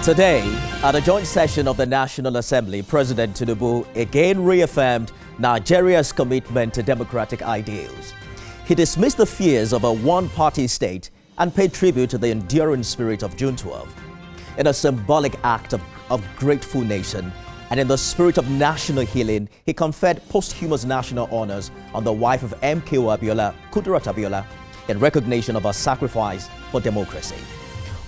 Today, at a joint session of the National Assembly, President Tinubu again reaffirmed Nigeria's commitment to democratic ideals. He dismissed the fears of a one-party state and paid tribute to the enduring spirit of June 12. In a symbolic act of grateful nation and in the spirit of national healing, he conferred posthumous national honors on the wife of MKO Abiola, Akiyode-Afolabi, in recognition of her sacrifice for democracy.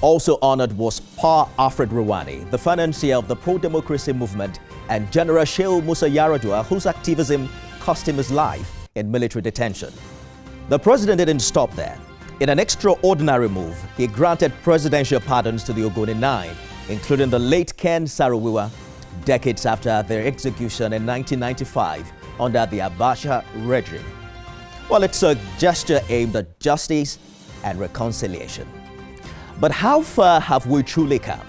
Also honored was Pa Alfred Rwani, the financier of the pro-democracy movement, and General Shehu Musa Yaradua, whose activism cost him his life in military detention. The president didn't stop there. In an extraordinary move, he granted presidential pardons to the Ogoni Nine, including the late Ken Saro-Wiwa, decades after their execution in 1995 under the Abacha regime. Well, it's a gesture aimed at justice and reconciliation. But how far have we truly come?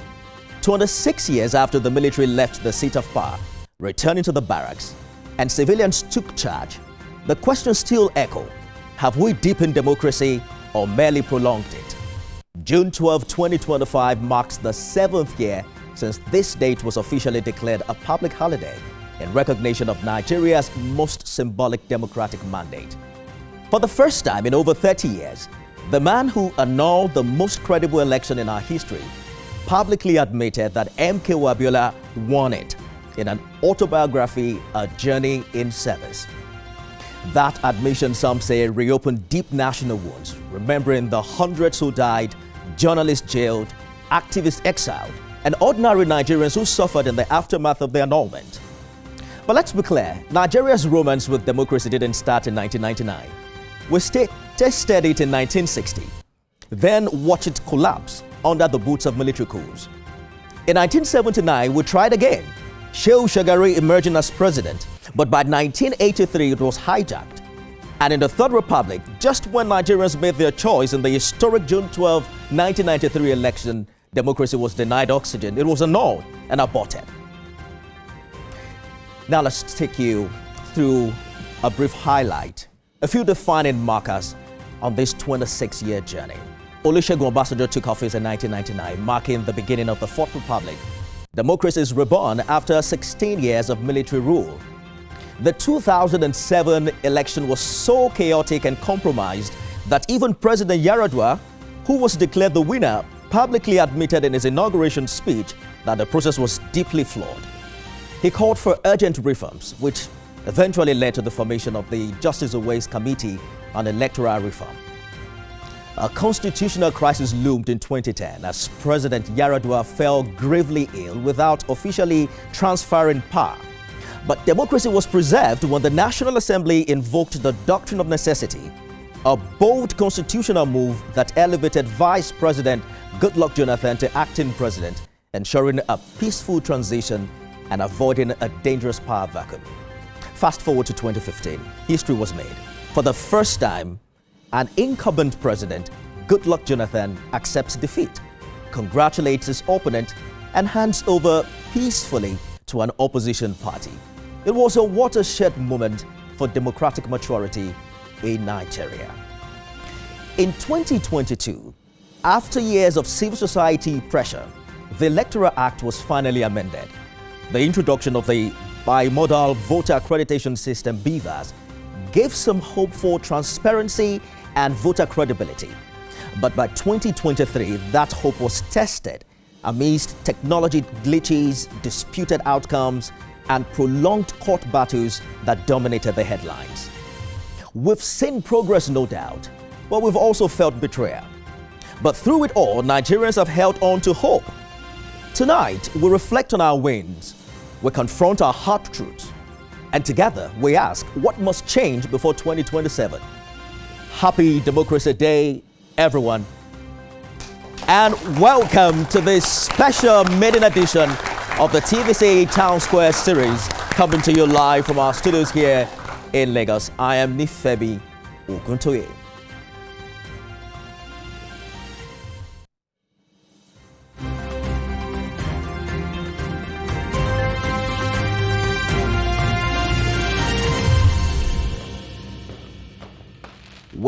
26 years after the military left the seat of power, returning to the barracks, and civilians took charge, the questions still echo: have we deepened democracy or merely prolonged it? June 12, 2025 marks the 7th year since this date was officially declared a public holiday in recognition of Nigeria's most symbolic democratic mandate. For the first time in over 30 years, the man who annulled the most credible election in our history publicly admitted that MKO Abiola won it in an autobiography, A Journey in Service. That admission, some say, reopened deep national wounds, remembering the hundreds who died, journalists jailed, activists exiled, and ordinary Nigerians who suffered in the aftermath of the annulment. But let's be clear, Nigeria's romance with democracy didn't start in 1999. We tested it in 1960, then watched it collapse under the boots of military coups. In 1979, we tried again, Shehu Shagari emerging as president, but by 1983 it was hijacked. And in the Third Republic, just when Nigerians made their choice in the historic June 12, 1993 election, democracy was denied oxygen. It was annulled and aborted. Now let's take you through a brief highlight, a few defining markers on this 26-year journey. Olusegun Obasanjo took office in 1999, marking the beginning of the Fourth Republic. Democracy is reborn after 16 years of military rule. The 2007 election was so chaotic and compromised that even President Yaradua, who was declared the winner, publicly admitted in his inauguration speech that the process was deeply flawed. He called for urgent reforms, which eventually led to the formation of the Justice Oways Committee on Electoral Reform. A constitutional crisis loomed in 2010 as President Yaradua fell gravely ill without officially transferring power. But democracy was preserved when the National Assembly invoked the doctrine of necessity, a bold constitutional move that elevated Vice President Goodluck Jonathan to acting president, ensuring a peaceful transition and avoiding a dangerous power vacuum. Fast forward to 2015, history was made. For the first time, an incumbent president, Goodluck Jonathan, accepts defeat, congratulates his opponent, and hands over peacefully to an opposition party. It was a watershed moment for democratic maturity in Nigeria. In 2022, after years of civil society pressure, the Electoral Act was finally amended. The introduction of the bimodal voter accreditation system, BVAS, gave some hope for transparency and voter credibility. But by 2023, that hope was tested amidst technology glitches, disputed outcomes, and prolonged court battles that dominated the headlines. We've seen progress, no doubt, but we've also felt betrayal. But through it all, Nigerians have held on to hope. Tonight, we reflect on our wins. We confront our hard truths. And together, we ask, what must change before 2027? Happy Democracy Day, everyone. And welcome to this special maiden edition of the TVC Town Square series, coming to you live from our studios here in Lagos. I am Nifemi Oguntoye.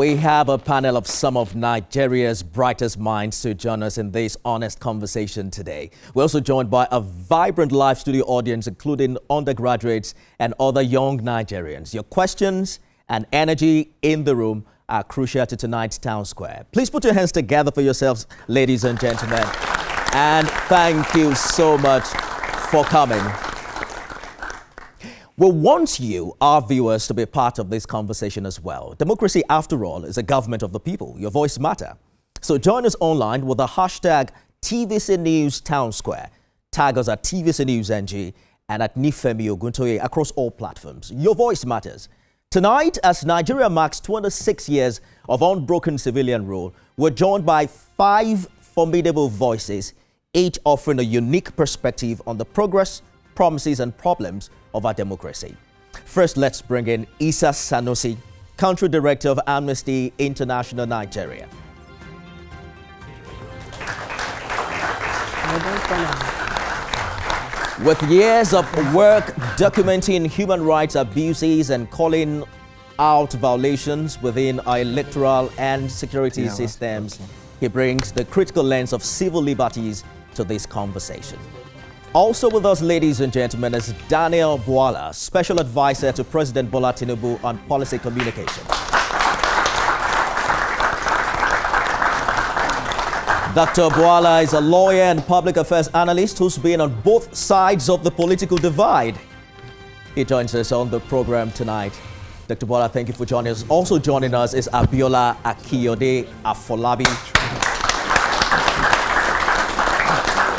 We have a panel of some of Nigeria's brightest minds to join us in this honest conversation today. We're also joined by a vibrant live studio audience, including undergraduates and other young Nigerians. Your questions and energy in the room are crucial to tonight's Town Square. Please put your hands together for yourselves, ladies and gentlemen. And thank you so much for coming. We want you, our viewers, to be part of this conversation as well. Democracy, after all, is a government of the people. Your voice matters. So join us online with the hashtag TVC News Town Square. Tag us at TVC News NG and at Nifemi Oguntoye across all platforms. Your voice matters. Tonight, as Nigeria marks 26 years of unbroken civilian rule, we're joined by 5 formidable voices, each offering a unique perspective on the progress, promises and problems of our democracy. First, let's bring in Isa Sanusi, Country Director of Amnesty International Nigeria. With years of work documenting human rights abuses and calling out violations within our electoral and security systems, he brings the critical lens of civil liberties to this conversation. Also with us, ladies and gentlemen, is Daniel Bwala, Special Advisor to President Bola Tinubu on Policy Communication. Dr. Bwala is a lawyer and public affairs analyst who's been on both sides of the political divide. He joins us on the program tonight. Dr. Bwala, thank you for joining us. Also joining us is Abiola Akiyode-Afolabi,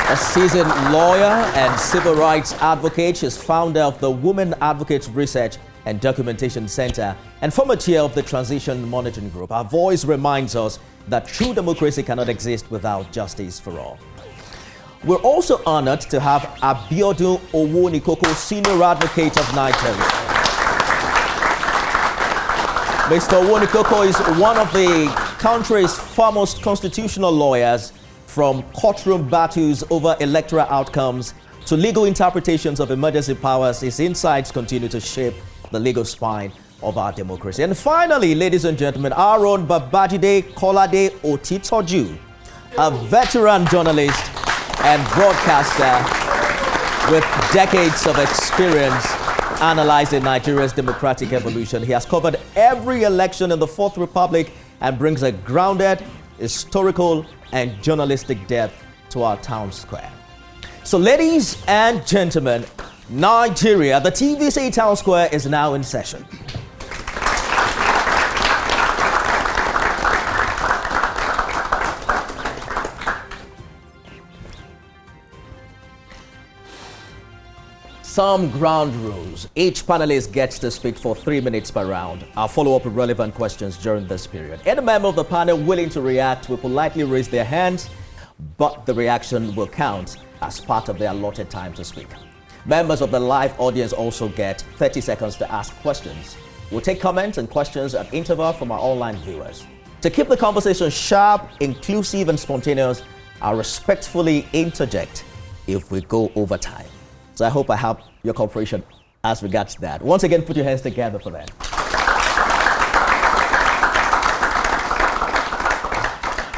a seasoned lawyer and civil rights advocate. She's founder of the Women Advocates Research and Documentation Center and former chair of the Transition Monitoring Group. Her voice reminds us that true democracy cannot exist without justice for all. We're also honored to have Abiodun Owonikoko, Senior Advocate of Nigeria. Mr. Owonikoko is one of the country's foremost constitutional lawyers. From courtroom battles over electoral outcomes to legal interpretations of emergency powers, his insights continue to shape the legal spine of our democracy. And finally, ladies and gentlemen, our own Babajide Kolade Otitoju, a veteran journalist and broadcaster with decades of experience analyzing Nigeria's democratic evolution. He has covered every election in the Fourth Republic and brings a grounded, historical and journalistic depth to our town square. So ladies and gentlemen, Nigeria, the TVC Town Square is now in session. Some ground rules. Each panelist gets to speak for 3 minutes per round. I'll follow up with relevant questions during this period. Any member of the panel willing to react will politely raise their hands, but the reaction will count as part of their allotted time to speak. Members of the live audience also get 30 seconds to ask questions. We'll take comments and questions at interval from our online viewers. To keep the conversation sharp, inclusive, and spontaneous, I'll respectfully interject if we go over time. So I hope I have your cooperation as regards that. Once again, put your hands together for that.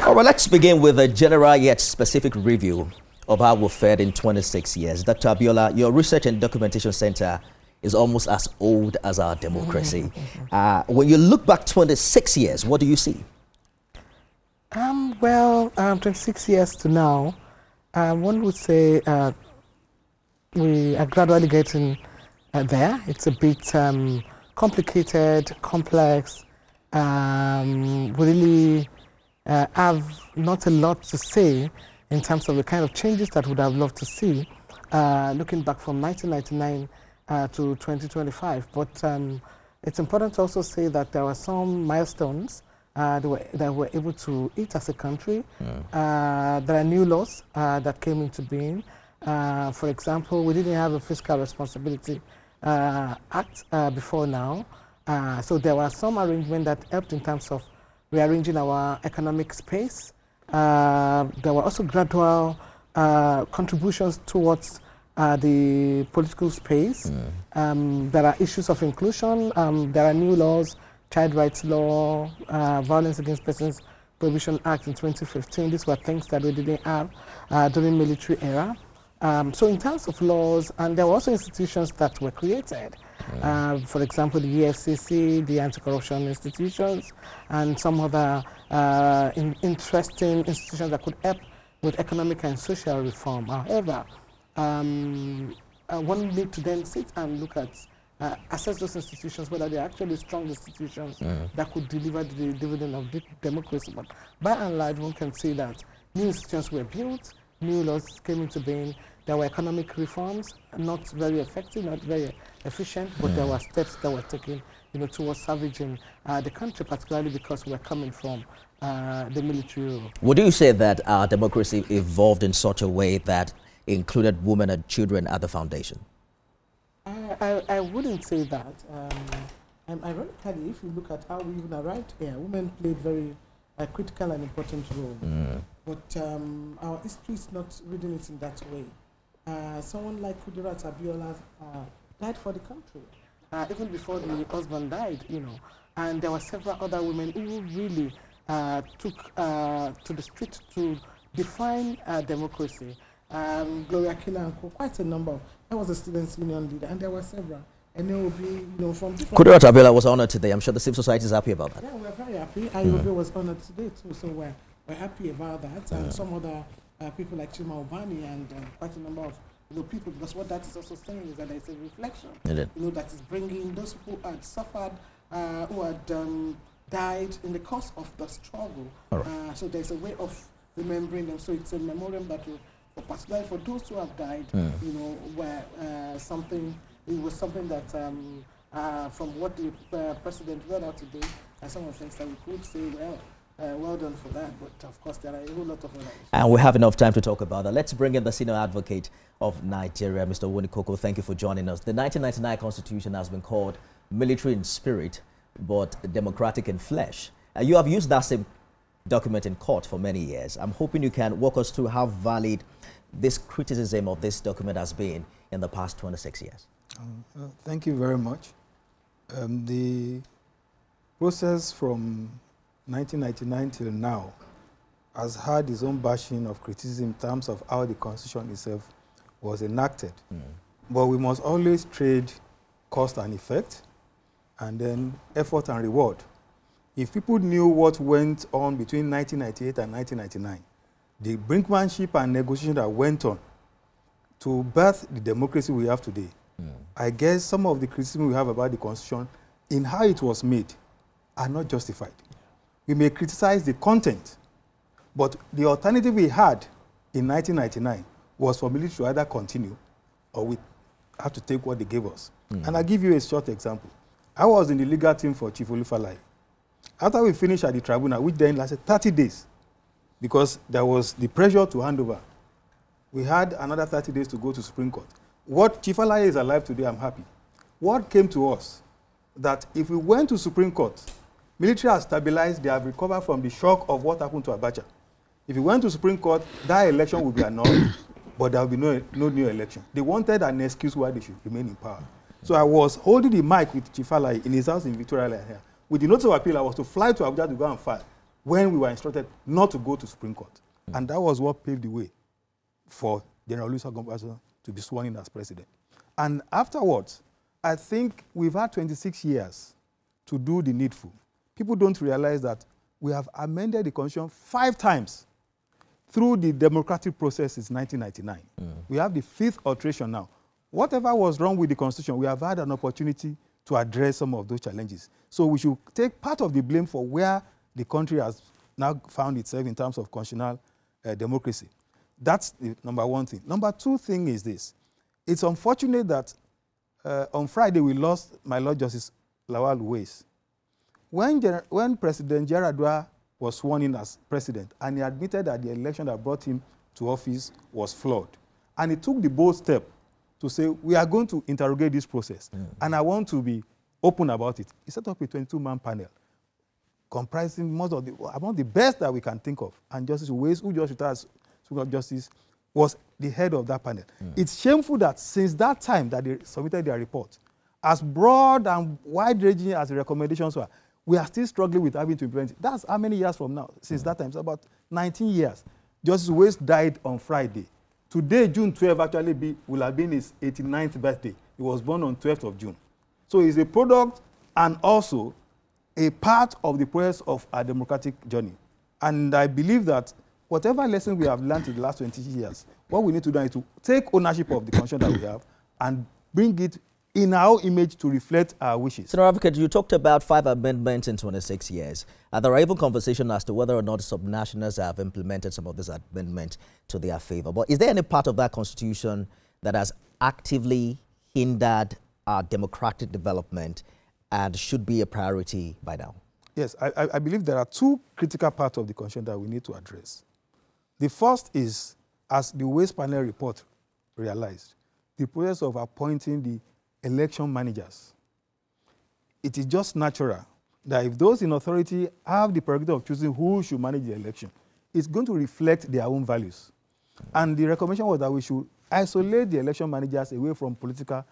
All right, let's begin with a general yet specific review of how we've fared in 26 years. Dr. Abiola, your Research and Documentation Center is almost as old as our democracy. When you look back 26 years, what do you see? 26 years to now, one would say we are gradually getting there. It's a bit complicated, complex. We really have not a lot to say in terms of the kind of changes that we would have loved to see looking back from 1999 to 2025. But it's important to also say that there were some milestones that we're able to hit as a country. There are new laws that came into being. For example, we didn't have a Fiscal Responsibility Act before now. So there were some arrangements that helped in terms of rearranging our economic space. There were also gradual contributions towards the political space. There are issues of inclusion. There are new laws Child Rights Law, Violence Against Persons Prohibition Act in 2015. These were things that we didn't have during military era. So in terms of laws, and there were also institutions that were created. For example, the EFCC, the anti-corruption institutions, and some other interesting institutions that could help with economic and social reform. However, one need to then sit and look at, assess those institutions, whether they're actually strong institutions that could deliver the dividend of democracy. But by and large, one can see that new institutions were built, new laws came into being. There were economic reforms, not very effective, not very efficient, but there were steps that were taken, towards salvaging the country, particularly because we're coming from the military rule. Would you say that our democracy evolved in such a way that included women and children at the foundation? I wouldn't say that. Ironically, if you look at how we even arrived here, women played very critical and important role. But our history is not reading it in that way. Someone like Kudirat Abiola died for the country, even before the husband died, and there were several other women who really took to the street to define democracy. Gloria Killer, quite a number of, I was a students' union leader, and there were several. And there will be, from different... Kudirat Abiola was honored today. I'm sure the civil society is happy about that. Yeah, we're very happy. Ayobe was honored today too, so we're happy about that. And some other people like Chima Obani and quite a number of people, because what that is also saying is that it's a reflection, that is bringing those who had suffered, who had died in the course of the struggle. Right. So there's a way of remembering them. So it's a memoriam that will, particularly for those who have died, where it was something that from what the president read out today, some of the things that we could say, well done for that, but of course there are a whole lot of other issues. And we have enough time to talk about that. Let's bring in the senior advocate of Nigeria, Mr. Owonikoko. Thank you for joining us. The 1999 Constitution has been called military in spirit, but democratic in flesh. You have used that same document in court for many years. I'm hoping you can walk us through how valid this criticism of this document has been in the past 26 years. Thank you very much. The process from 1999 till now has had its own bashing of criticism in terms of how the Constitution itself was enacted. But we must always trade cost and effect, and then effort and reward. If people knew what went on between 1998 and 1999, the brinkmanship and negotiation that went on to birth the democracy we have today, I guess some of the criticism we have about the Constitution in how it was made are not justified. We may criticize the content, but the alternative we had in 1999 was for military to either continue or we have to take what they gave us. And I'll give you a short example. I was in the legal team for Chief Olufalaye. After we finished at the tribunal, which then lasted 30 days, because there was the pressure to hand over, we had another 30 days to go to Supreme Court. What Chief Olufalaye is alive today, I'm happy. What came to us, that if we went to Supreme Court, military has stabilized, they have recovered from the shock of what happened to Abacha. If we went to Supreme Court, that election would be annulled, but there will be no new election. They wanted an excuse why they should remain in power. So I was holding the mic with Chief Olufalaye in his house in Victoria Island here. With the notice of appeal, I was to fly to Abuja to go and file when we were instructed not to go to Supreme Court. And that was what paved the way for General Olusegun Obasanjo to be sworn in as president. And afterwards, I think we've had 26 years to do the needful. People don't realize that we have amended the Constitution 5 times through the democratic process since 1999. We have the 5th alteration now. Whatever was wrong with the Constitution, we have had an opportunity to address some of those challenges. So we should take part of the blame for where the country has now found itself in terms of constitutional democracy. That's the number one thing. Number two thing is this. It's unfortunate that on Friday we lost my Lord Justice Lawal Uwais. When President Yaradua was sworn in as president, and he admitted that the election that brought him to office was flawed, and he took the bold step to say, we are going to interrogate this process, and I want to be open about it. He set up a 22-man panel comprising among the best that we can think of. And Justice Uwais, who just retired as Supreme Court Justice, was the head of that panel. It's shameful that since that time that they submitted their report, as broad and wide-ranging as the recommendations were, we are still struggling with having to implement it. That's how many years from now? Since that time, it's about 19 years. Justice West died on Friday. Today, June 12, actually will have been his 89th birthday. He was born on 12th of June. So he's a product and also a part of the process of our democratic journey. And I believe that whatever lesson we have learned in the last 20 years, what we need to do is to take ownership of the constitution that we have and bring it in our image to reflect our wishes. Senator Advocate, you talked about 5 amendments in 26 years. There are even conversations as to whether or not subnationals have implemented some of these amendments to their favor. But is there any part of that constitution that has actively hindered our democratic development and should be a priority by now? Yes, I believe there are 2 critical parts of the constitution that we need to address. The first is, as the Waste Panel report realized, the process of appointing the election managers. It is just natural that if those in authority have the prerogative of choosing who should manage the election, it's going to reflect their own values. And the recommendation was that we should isolate the election managers away from political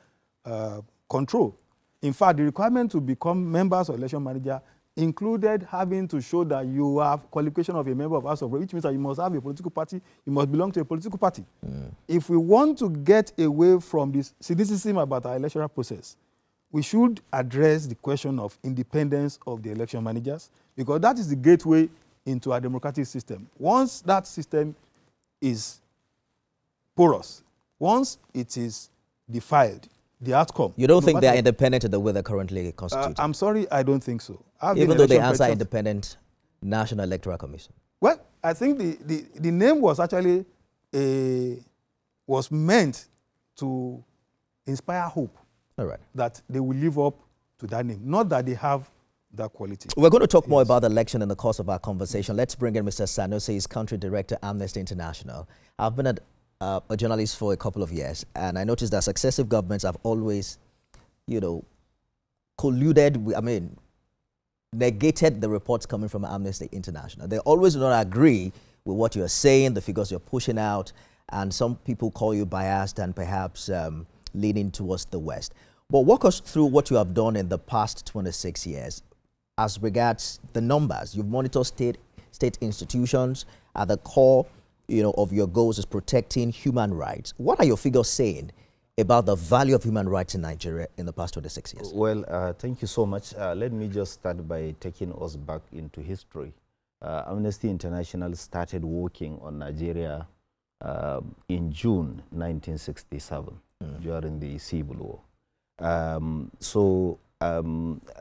control. In fact, the requirement to become members of election manager included having to show that you have qualification of a member of House of Rep, which means that you must have a political party, you must belong to a political party. If we want to get away from this cynicism about our electoral process, we should address the question of independence of the election managers, because that is the gateway into our democratic system. Once that system is porous, once it is defiled, the outcome. You don't think they are independent in the way they're currently constituted? I'm sorry, I don't think so. Even though they answer independent National Electoral Commission? Well, I think the name was actually was meant to inspire hope. All right. That they will live up to that name, not that they have that quality. We're going to talk more about the election in the course of our conversation. Let's bring in Mr. Sanusi, he's country director, Amnesty International. I've been a journalist for a couple of years, and I noticed that successive governments have always, colluded with, negated the reports coming from Amnesty International. They always do not agree with what you're saying, the figures you're pushing out, and some people call you biased and perhaps leaning towards the West. But walk us through what you have done in the past 26 years as regards the numbers. You've monitored state institutions at the core of your goals is protecting human rights. What are your figures saying about the value of human rights in Nigeria in the past 26 years? Well, thank you so much. Let me just start by taking us back into history. Amnesty International started working on Nigeria in June 1967 during the Civil War.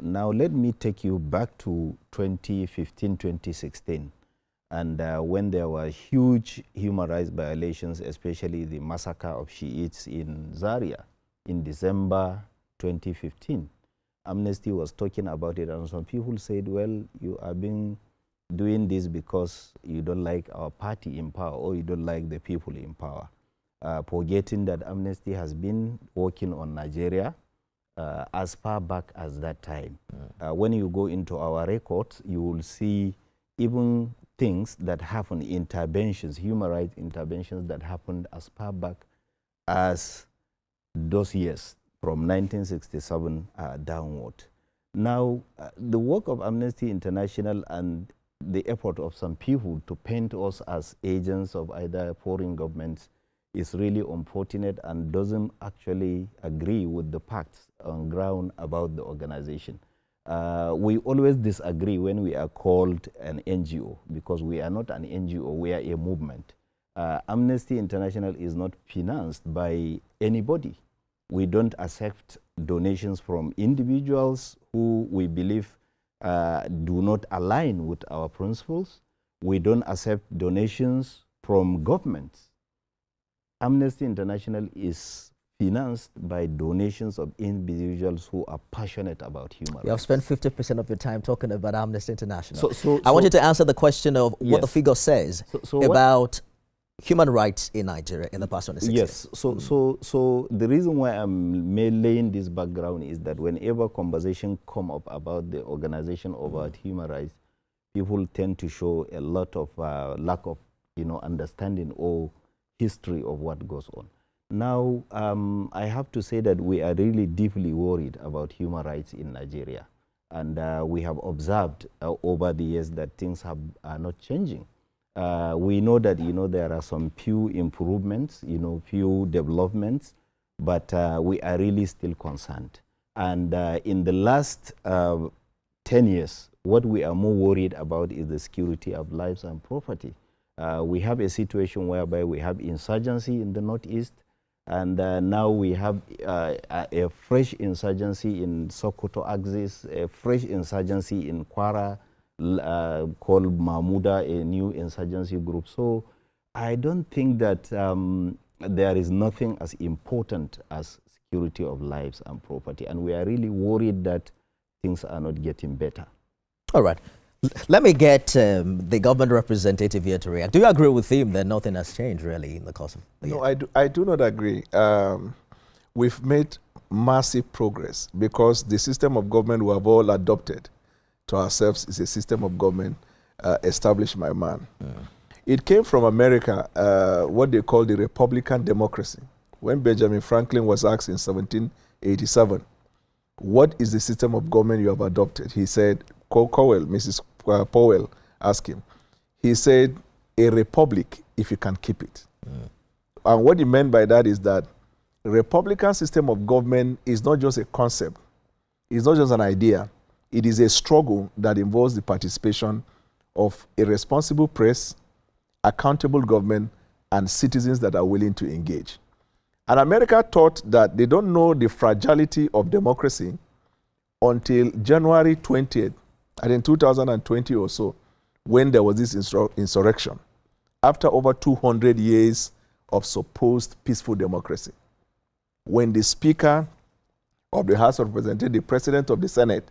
Now let me take you back to 2015, 2016. And when there were huge human rights violations, especially the massacre of Shiites in Zaria in December 2015, Amnesty was talking about it, and some people said, well, you are doing this because you don't like our party in power or you don't like the people in power, forgetting that Amnesty has been working on Nigeria as far back as that time. When you go into our records, you will see even things that happen, interventions, human rights interventions that happened as far back as those years, from 1967 downward. Now, the work of Amnesty International and the effort of some people to paint us as agents of either foreign governments is really unfortunate and doesn't actually agree with the facts on ground about the organization. We always disagree when we are called an NGO, because we are not an NGO, we are a movement. Amnesty International is not financed by anybody. We don't accept donations from individuals who we believe do not align with our principles. We don't accept donations from governments. Amnesty International is financed by donations of individuals who are passionate about human rights. You have spent 50% of your time talking about Amnesty International. I want you to answer the question of what the figure says about human rights in Nigeria in the past 26 years. So the reason why I'm laying this background is that whenever conversation come up about the organization about human rights, people tend to show a lot of lack of understanding or history of what goes on. Now, I have to say that we are really deeply worried about human rights in Nigeria. And we have observed over the years that things are not changing. We know that, there are some few improvements, few developments, but we are really still concerned. And in the last 10 years, what we are more worried about is the security of lives and property. We have a situation whereby we have insurgency in the northeast, and now we have a fresh insurgency in Sokoto axis, a fresh insurgency in Kwara, called Mahmuda, a new insurgency group. So I don't think that there is nothing as important as security of lives and property, and we are really worried that things are not getting better. All right. Let me get the government representative here to react. Do you agree with him that nothing has changed really in the course of the year? No, I do not agree. We've made massive progress because the system of government we have all adopted to ourselves is a system of government established by man. It came from America, what they call the Republican democracy. When Benjamin Franklin was asked in 1787, what is the system of government you have adopted? He said, Mrs. Powell asked him, he said, a republic if you can keep it. And what he meant by that is that the Republican system of government is not just a concept, it's not just an idea, it is a struggle that involves the participation of a responsible press, accountable government, and citizens that are willing to engage. And America thought that they don't know the fragility of democracy until January 20th, and in 2020 or so, when there was this insurrection, after over 200 years of supposed peaceful democracy. When the Speaker of the House of Representatives, the President of the Senate,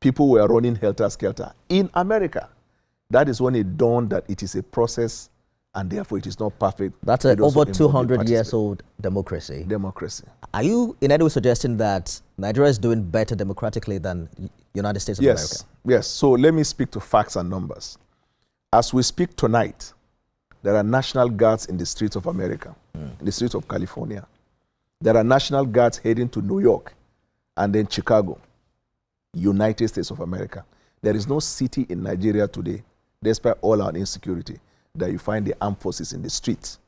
people were running helter-skelter in America. That is when it dawned that it is a process and therefore it is not perfect. That's an over 200 years old democracy. Democracy. Are you in any way suggesting that Nigeria is doing better democratically than United States of America? Yes. So let me speak to facts and numbers. As we speak tonight, there are National Guards in the streets of America, in the streets of California. There are National Guards heading to New York and then Chicago, United States of America. There is no city in Nigeria today, despite all our insecurity, that you find the armed forces in the streets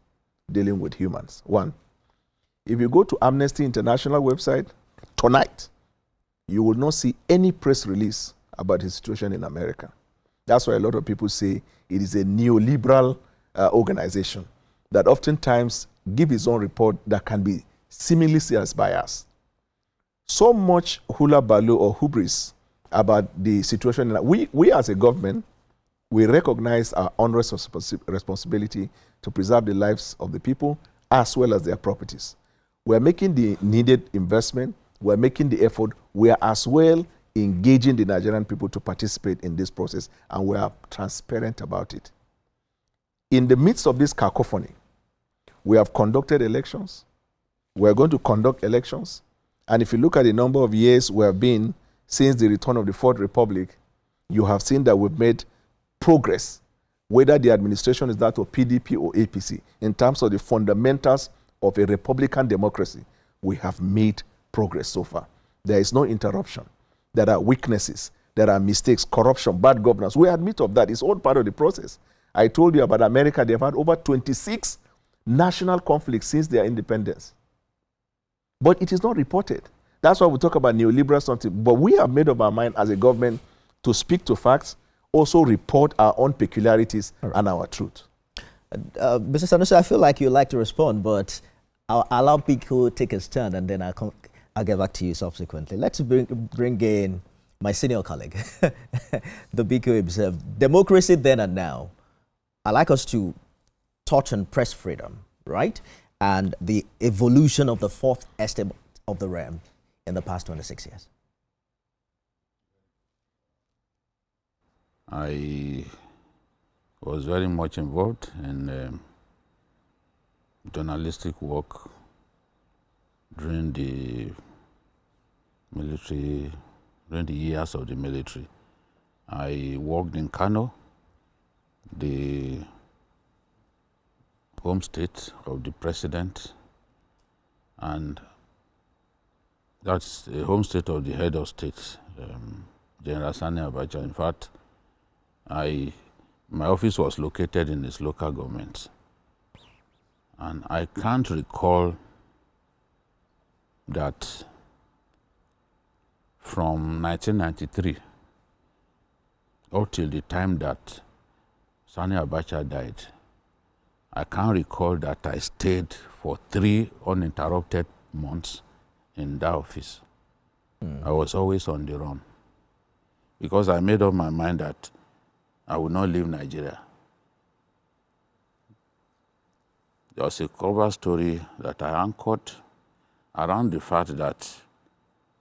dealing with humans. One, if you go to Amnesty International website tonight, you will not see any press release about the situation in America. That's why a lot of people say it is a neoliberal organization that oftentimes give its own report that can be seemingly seen as biased. So much hula baloo or hubris about the situation. We as a government, we recognize our onerous responsibility to preserve the lives of the people as well as their properties. We're making the needed investment, we're making the effort, we are as well engaging the Nigerian people to participate in this process, and we are transparent about it. In the midst of this cacophony, we have conducted elections, we're going to conduct elections, and if you look at the number of years we have been since the return of the Fourth Republic, you have seen that we've made progress, whether the administration is that of PDP or APC, in terms of the fundamentals of a Republican democracy. We have made progress so far. There is no interruption. There are weaknesses. There are mistakes, corruption, bad governance. We admit of that. It's all part of the process. I told you about America. They've had over 26 national conflicts since their independence. But it is not reported. That's why we talk about neoliberal something. But we have made up our mind as a government to speak to facts, also report our own peculiarities and our truth. Mr. Sanusi, I feel like you'd like to respond, but I'll allow BKO take his turn, and then I'll get back to you subsequently. Let's bring in my senior colleague, the BKO himself. Democracy then and now. I'd like us to touch on press freedom, right? And the evolution of the fourth estate of the realm in the past 26 years. I was very much involved in journalistic work during the military, during the years of the military. I worked in Kano, the home state of the president, and that's the home state of the head of state. General Sani Abacha. In fact, my office was located in his local government. And I can't recall that from 1993 up till the time that Sani Abacha died, I can't recall that I stayed for 3 uninterrupted months in that office. I was always on the run because I made up my mind that I would not leave Nigeria. There was a cover story that I anchored around the fact that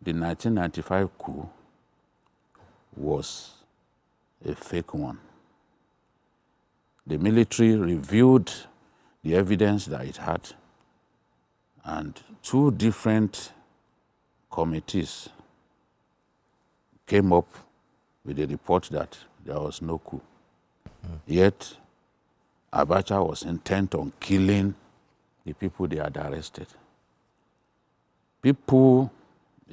the 1995 coup was a fake one. The military reviewed the evidence that it had, and 2 different committees came up with a report that there was no coup. Yet, Abacha was intent on killing the people they had arrested. People,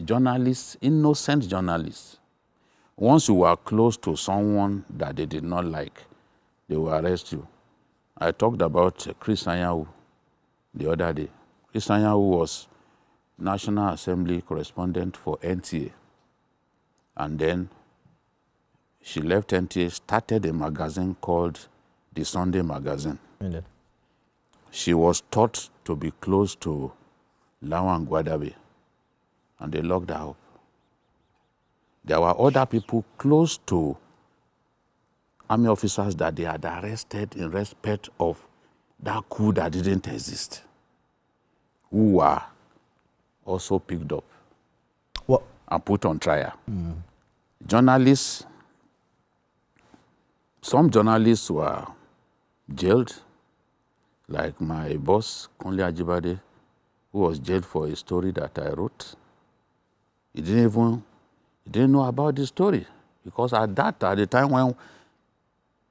journalists, innocent journalists, once you were close to someone that they did not like, they will arrest you. I talked about Chris Anyanwu the other day. Chris Anyanwu was National Assembly correspondent for NTA. And then she left NTA, started a magazine called The Sunday Magazine. Indeed. She was thought to be close to Lawan Gwadabe, and they locked her up. There were other people close to army officers that they had arrested in respect of that coup that didn't exist, who were also picked up and put on trial. Journalists, some journalists were jailed, like my boss, Kunle Ajibade, who was jailed for a story that I wrote. He didn't know about the story, because at the time when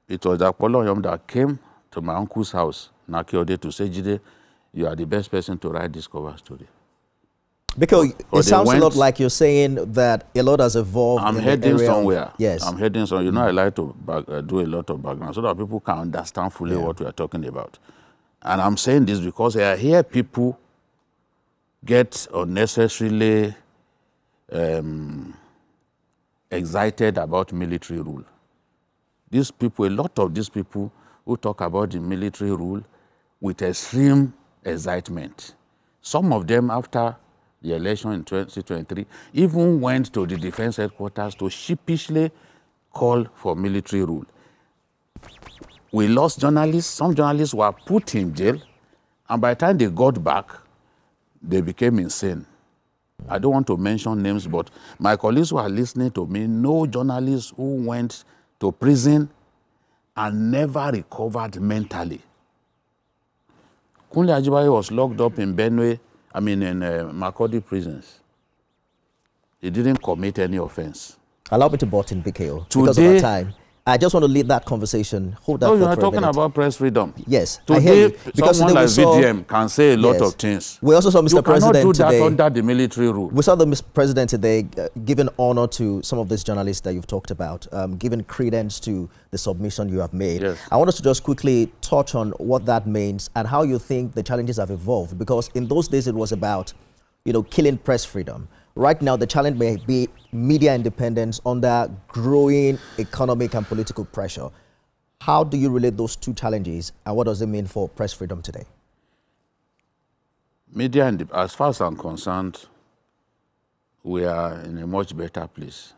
it was Apollo that came to my uncle's house, Akiyode, to say, Jide, you are the best person to write this cover story. Because it sounds a lot like you're saying that a lot has evolved. I'm heading somewhere. Yes. I'm heading somewhere. You know, I like to do a lot of background so that people can understand fully what we are talking about. And I'm saying this because I hear people get unnecessarily excited about military rule. These people, a lot of these people who talk about the military rule with extreme excitement. Some of them, after the election in 2023, even went to the defense headquarters to sheepishly call for military rule. We lost journalists. Some journalists were put in jail, and by the time they got back, they became insane. I don't want to mention names, but my colleagues who are listening to me know journalists who went to prison and never recovered mentally. Kunle Ajibade was locked up in in Makurdi prisons. He didn't commit any offense. Allow me to butt in, BKO, because of our time. I just want to lead that conversation. Hold that no, thought you are for talking a minute. about press freedom. Yes, today, I hear you. Because someone like saw, VDM can say a lot of things. We also saw Mr. President You cannot do today. that under the military rule. We saw the Mr. President today giving honor to some of these journalists that you've talked about, giving credence to the submission you have made. Yes. I want us to just quickly touch on what that means and how you think the challenges have evolved, because in those days it was about, killing press freedom. Right now, the challenge may be media independence under growing economic and political pressure. How do you relate those two challenges, and what does it mean for press freedom today? Media, as far as I'm concerned, we are in a much better place.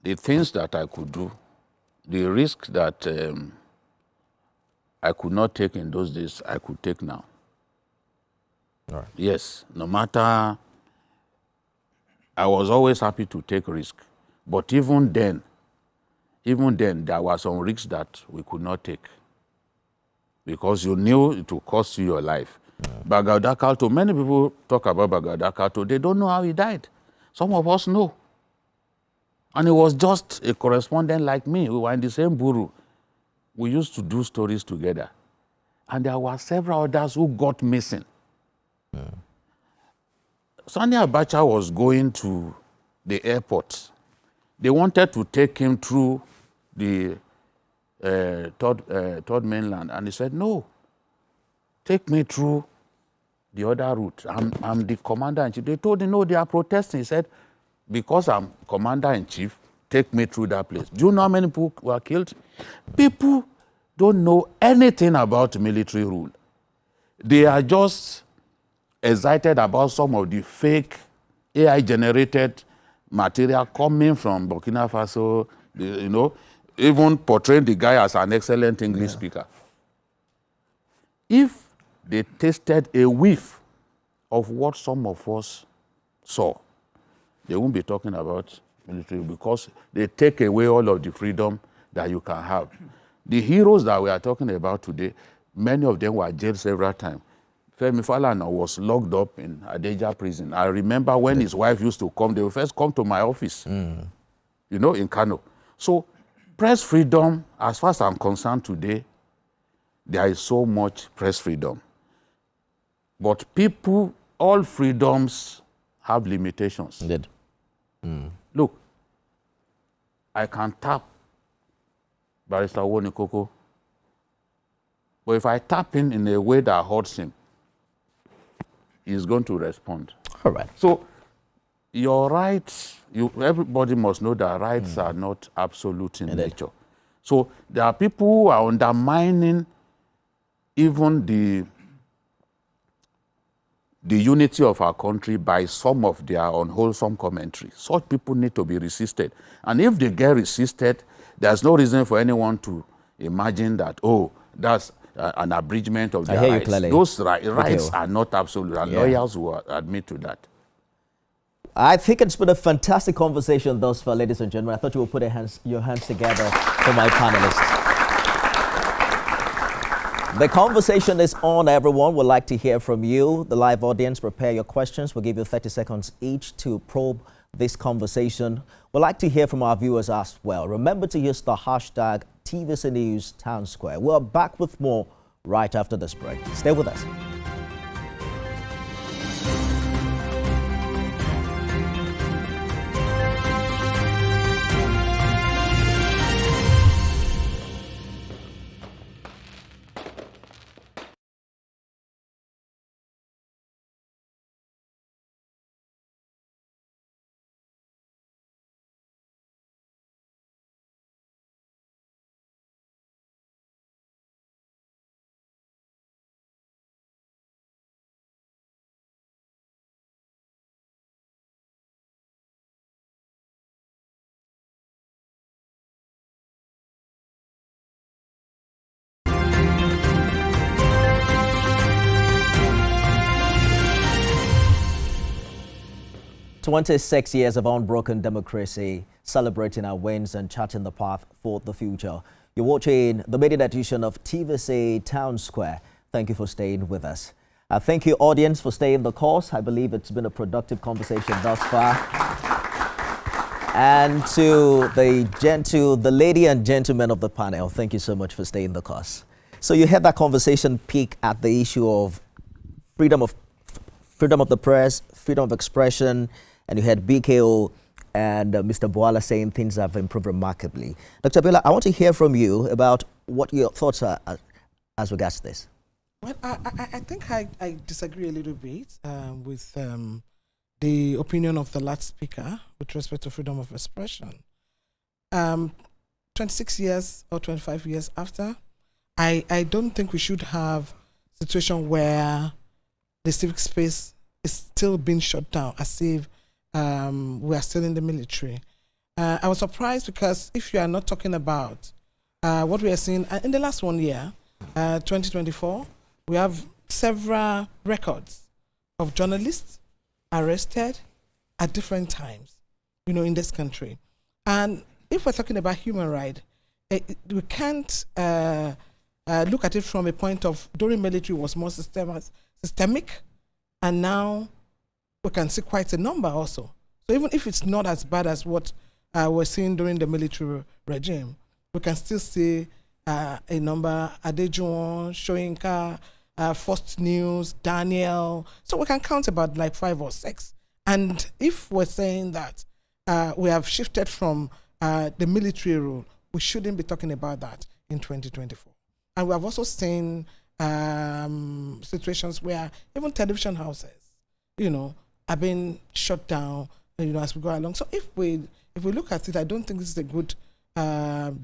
The things that I could do, the risk that I could not take in those days, I could take now. All right. Yes, no matter, I was always happy to take risk. But even then, there were some risks that we could not take, because you knew it would cost you your life. Bagauda Kalto, many people talk about Bagauda Kalto. They don't know how he died. Some of us know. And he was just a correspondent like me. We were in the same bureau. We used to do stories together. And there were several others who got missing. Sani Abacha was going to the airport They wanted to take him through the third mainland, and he said, no, take me through the other route. I'm the commander-in-chief. They told him, no, they are protesting. He said, because I'm commander-in-chief, take me through that place. Do you know how many people were killed? People don't know anything about military rule. They are just excited about some of the fake AI-generated material coming from Burkina Faso, you know, even portraying the guy as an excellent English speaker. If they tasted a whiff of what some of us saw, they won't be talking about military because they take away all of the freedom that you can have. The heroes that we are talking about today, many of them were jailed several times. Femi Falana was locked up in Adeja prison. I remember when his wife used to come, they would first come to my office, you know, in Kano. So press freedom, as far as I'm concerned today, there is so much press freedom. But people, all freedoms have limitations. Indeed. Look, I can tap Barrister Owonikoko, but if I tap him in a way that hurts him, he's going to respond. All right. So your rights, everybody must know that rights are not absolute in nature. So there are people who are undermining even the unity of our country by some of their unwholesome commentary. Such people need to be resisted. And if they get resisted, there's no reason for anyone to imagine that, oh, that's an abridgment of their rights. Those rights are not absolute, and lawyers will admit to that. I think it's been a fantastic conversation thus far, ladies and gentlemen. I thought you would put your hands together for my panelists. The conversation is on, everyone. We'd like to hear from you, the live audience. Prepare your questions. We'll give you 30 seconds each to probe this conversation. We'd like to hear from our viewers as well. Remember to use the hashtag TVC News Town Square. We're back with more right after this break. Stay with us. "26 years of unbroken democracy, celebrating our wins and charting the path for the future." You're watching the maiden edition of TVC Town Square. Thank you for staying with us. Thank you, audience, for staying the course. I believe it's been a productive conversation thus far. And to the lady and gentlemen of the panel, thank you so much for staying the course. So you had that conversation peak at the issue of freedom of the press, freedom of expression, and you had BKO and Mr. Bwala saying things have improved remarkably. Dr. Abiola, I want to hear from you about what your thoughts are as regards to this. Well, I think I disagree a little bit with the opinion of the last speaker with respect to freedom of expression. 26 years or 25 years after, I don't think we should have a situation where the civic space is still being shut down as if we are still in the military. I was surprised because if you are not talking about what we are seeing in the last 1 year, 2024, we have several records of journalists arrested at different times, you know, in this country. And if we're talking about human rights, we can't look at it from a point of during military was more systemic, and now we can see quite a number also. So even if it's not as bad as what we're seeing during the military regime, we can still see a number, Adejuwon, Soyinka, First News, Daniel. So we can count about like 5 or 6. And if we're saying that we have shifted from the military rule. We shouldn't be talking about that in 2024. And we have also seen situations where even television houses, you know, are being shut down, you know, as we go along. So if we look at it, I don't think this is a good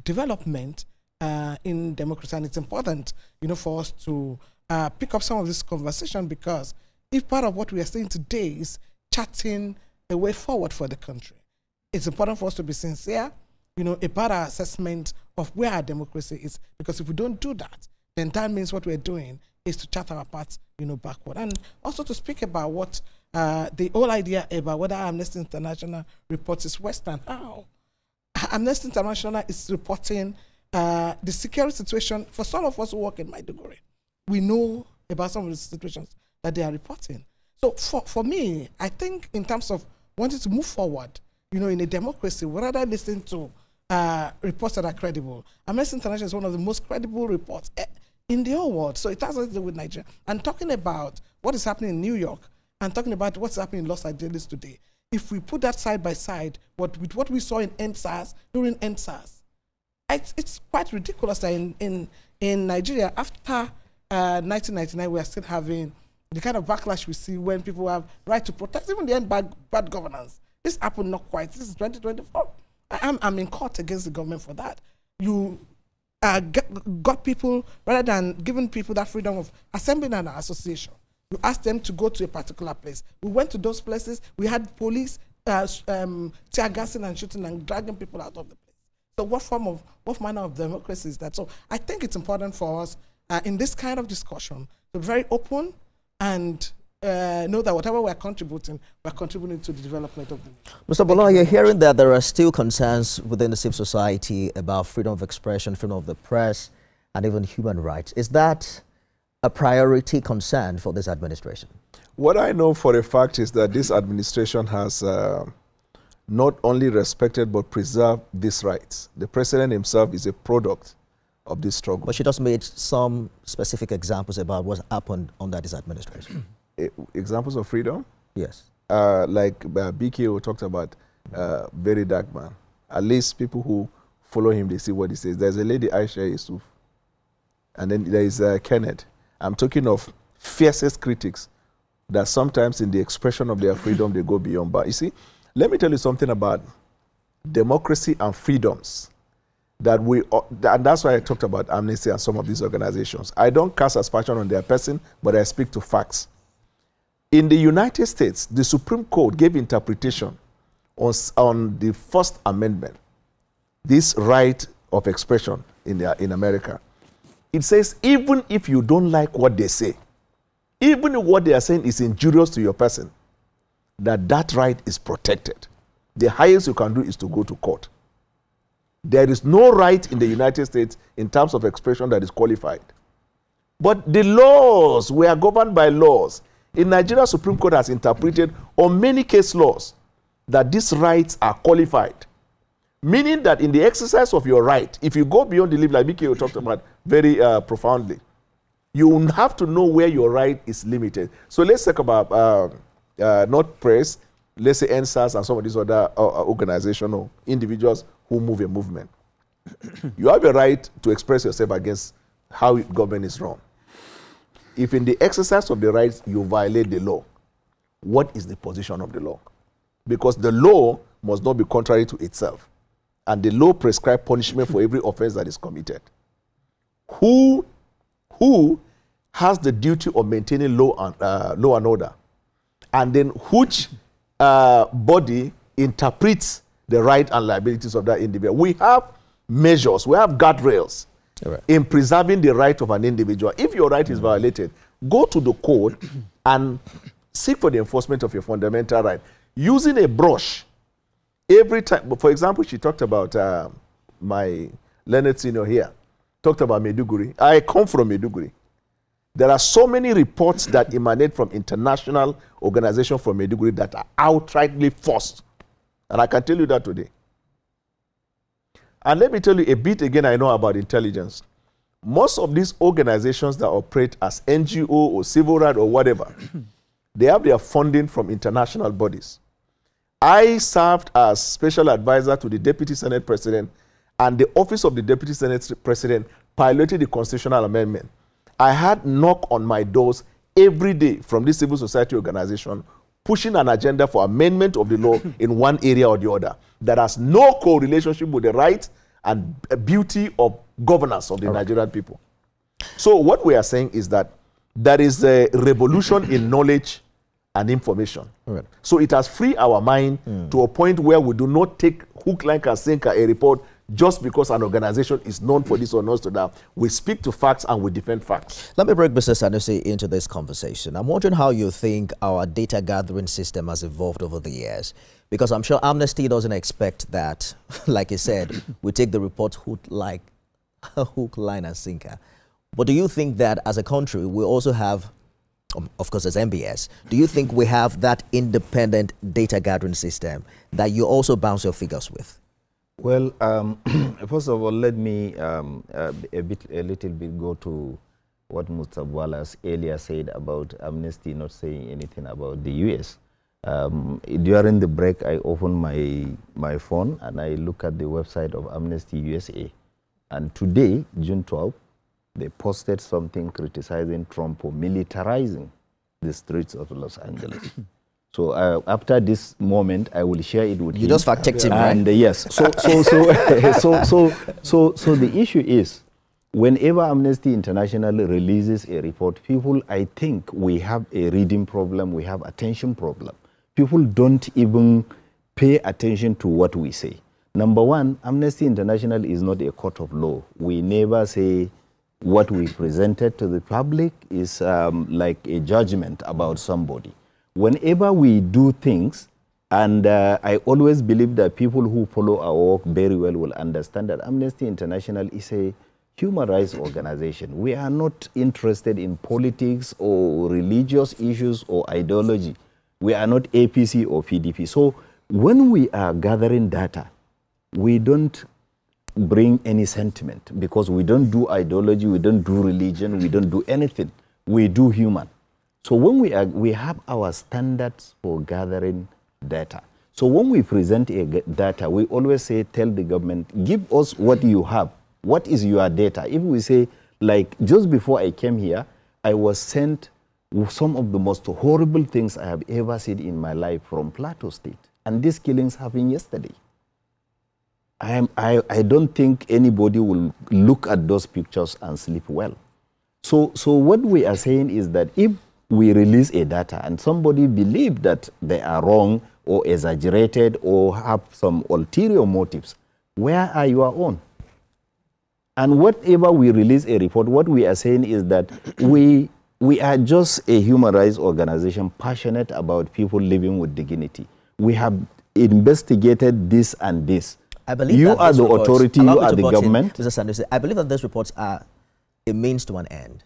development in democracy, and it's important, you know, for us to pick up some of this conversation, because if part of what we are saying today is charting a way forward for the country, it's important for us to be sincere, you know, about our assessment of where our democracy is, because if we don't do that, then that means what we're doing is to chart our path, you know, backward. And also to speak about what the whole idea about whether Amnesty International reports is Western. How? Amnesty International is reporting the security situation for some of us who work in Maiduguri. We know about some of the situations that they are reporting. So for me, I think in terms of wanting to move forward, you know, in a democracy, we rather listen to reports that are credible. Amnesty International is one of the most credible reports in the whole world. So it has nothing to do with Nigeria. And talking about what is happening in New York and talking about what's happening in Los Angeles today, if we put that side by side with what we saw in NSAS, during NSAS, it's quite ridiculous that in Nigeria, after 1999, we are still having the kind of backlash we see when people have right to protest, even the end bad governance. This happened not quite. This is 2024. I'm in court against the government for that. You got people, rather than giving people that freedom of assembling an association, you asked them to go to a particular place. We went to those places. We had police tear gassing and shooting and dragging people out of the place. So what manner of democracy is that? So I think it's important for us in this kind of discussion to be very open and know that whatever we're contributing to the development of the nation. Mr. Bwala, you're hearing that there are still concerns within the civil society about freedom of expression, freedom of the press, and even human rights. Is that a priority concern for this administration? What I know for a fact is that this administration has not only respected but preserved these rights. The president himself is a product of this struggle. But she just made some specific examples about what happened under this administration. Examples of freedom? Yes. Like BKO talked about very dark man. At least people who follow him, they see what he says. There's a lady, Aisha Yusuf, and then there is Kenneth. I'm talking of fiercest critics that sometimes in the expression of their freedom, they go beyond. But you see, let me tell you something about democracy and freedoms. And that's why I talked about Amnesty and some of these organizations. I don't cast aspersion on their person, but I speak to facts. In the United States, the Supreme Court gave interpretation on the First Amendment, this right of expression in America. It says, even if you don't like what they say, even if what they are saying is injurious to your person, that right is protected. The highest you can do is to go to court. There is no right in the United States in terms of expression that is qualified. But the laws, we are governed by laws. In Nigeria, Supreme Court has interpreted on many case laws that these rights are qualified. Meaning that in the exercise of your right, if you go beyond the limit, like BKO talked about very profoundly, you have to know where your right is limited. So let's talk about not press, let's say NSAS and some of these other organizations or individuals who move a movement. You have a right to express yourself against how government is run. If in the exercise of the rights you violate the law, what is the position of the law? Because the law must not be contrary to itself. And the law prescribes punishment for every offense that is committed. Who has the duty of maintaining law and order? And then which body interprets the right and liabilities of that individual? We have measures, we have guardrails in preserving the right of an individual. If your right is violated, go to the court and seek for the enforcement of your fundamental right. Using a brush, every time, for example, she talked about my learned senior here, talked about Maiduguri. I come from Maiduguri. There are so many reports that emanate from international organizations from Maiduguri that are outrightly false. And I can tell you that today. And let me tell you a bit again I know about intelligence. Most of these organizations that operate as NGO or civil rights or whatever, they have their funding from international bodies. I served as special advisor to the Deputy Senate President, and the office of the Deputy Senate President piloted the constitutional amendment. I had knock on my doors every day from this civil society organization pushing an agenda for amendment of the law in one area or the other that has no co-relationship with the right and beauty of governance of the Nigerian people. So what we are saying is that there is a revolution in knowledge and information. Right. So it has freed our mind to a point where we do not take hook, line, and sinker a report just because an organization is known for this or known to that. We speak to facts and we defend facts. Let me bring Mr. Sanusi into this conversation. I'm wondering how you think our data gathering system has evolved over the years, because I'm sure Amnesty doesn't expect that, like you said, we take the report hook, line, and sinker. But do you think that as a country, we also have, of course, as MBS, do you think we have that independent data gathering system that you also bounce your figures with? Well, first of all, let me a little bit go to what Mr. Bwala earlier said about Amnesty not saying anything about the U.S. During the break, I opened my phone and I look at the website of Amnesty USA. And today, June 12th, they posted something criticizing Trump for militarizing the streets of Los Angeles. So after this moment, I will share it with you. You just fact-checked him, right? And yes, so the issue is, whenever Amnesty International releases a report, people, I think we have a reading problem, we have attention problem. People don't even pay attention to what we say. Number one, Amnesty International is not a court of law. We never say what we presented to the public is like a judgment about somebody. Whenever we do things, and I always believe that people who follow our work very well will understand that Amnesty International is a human rights organization. We are not interested in politics or religious issues or ideology. We are not APC or PDP. So when we are gathering data, we don't bring any sentiment because we don't do ideology, we don't do religion, we don't do anything. We do human. So when we have our standards for gathering data. So when we present a data, we always say, tell the government, give us what you have. What is your data? If we say, like just before I came here, I was sent some of the most horrible things I have ever seen in my life from Plateau State. And these killings happened yesterday. I don't think anybody will look at those pictures and sleep well. So what we are saying is that if we release a data and somebody believes that they are wrong or exaggerated or have some ulterior motives, where are your own? And whatever we release a report, what we are saying is that we are just a human rights organization passionate about people living with dignity. We have investigated this and this. I believe you are the authority, you are the government. Mr. Sanusi, I believe that these reports are a means to an end.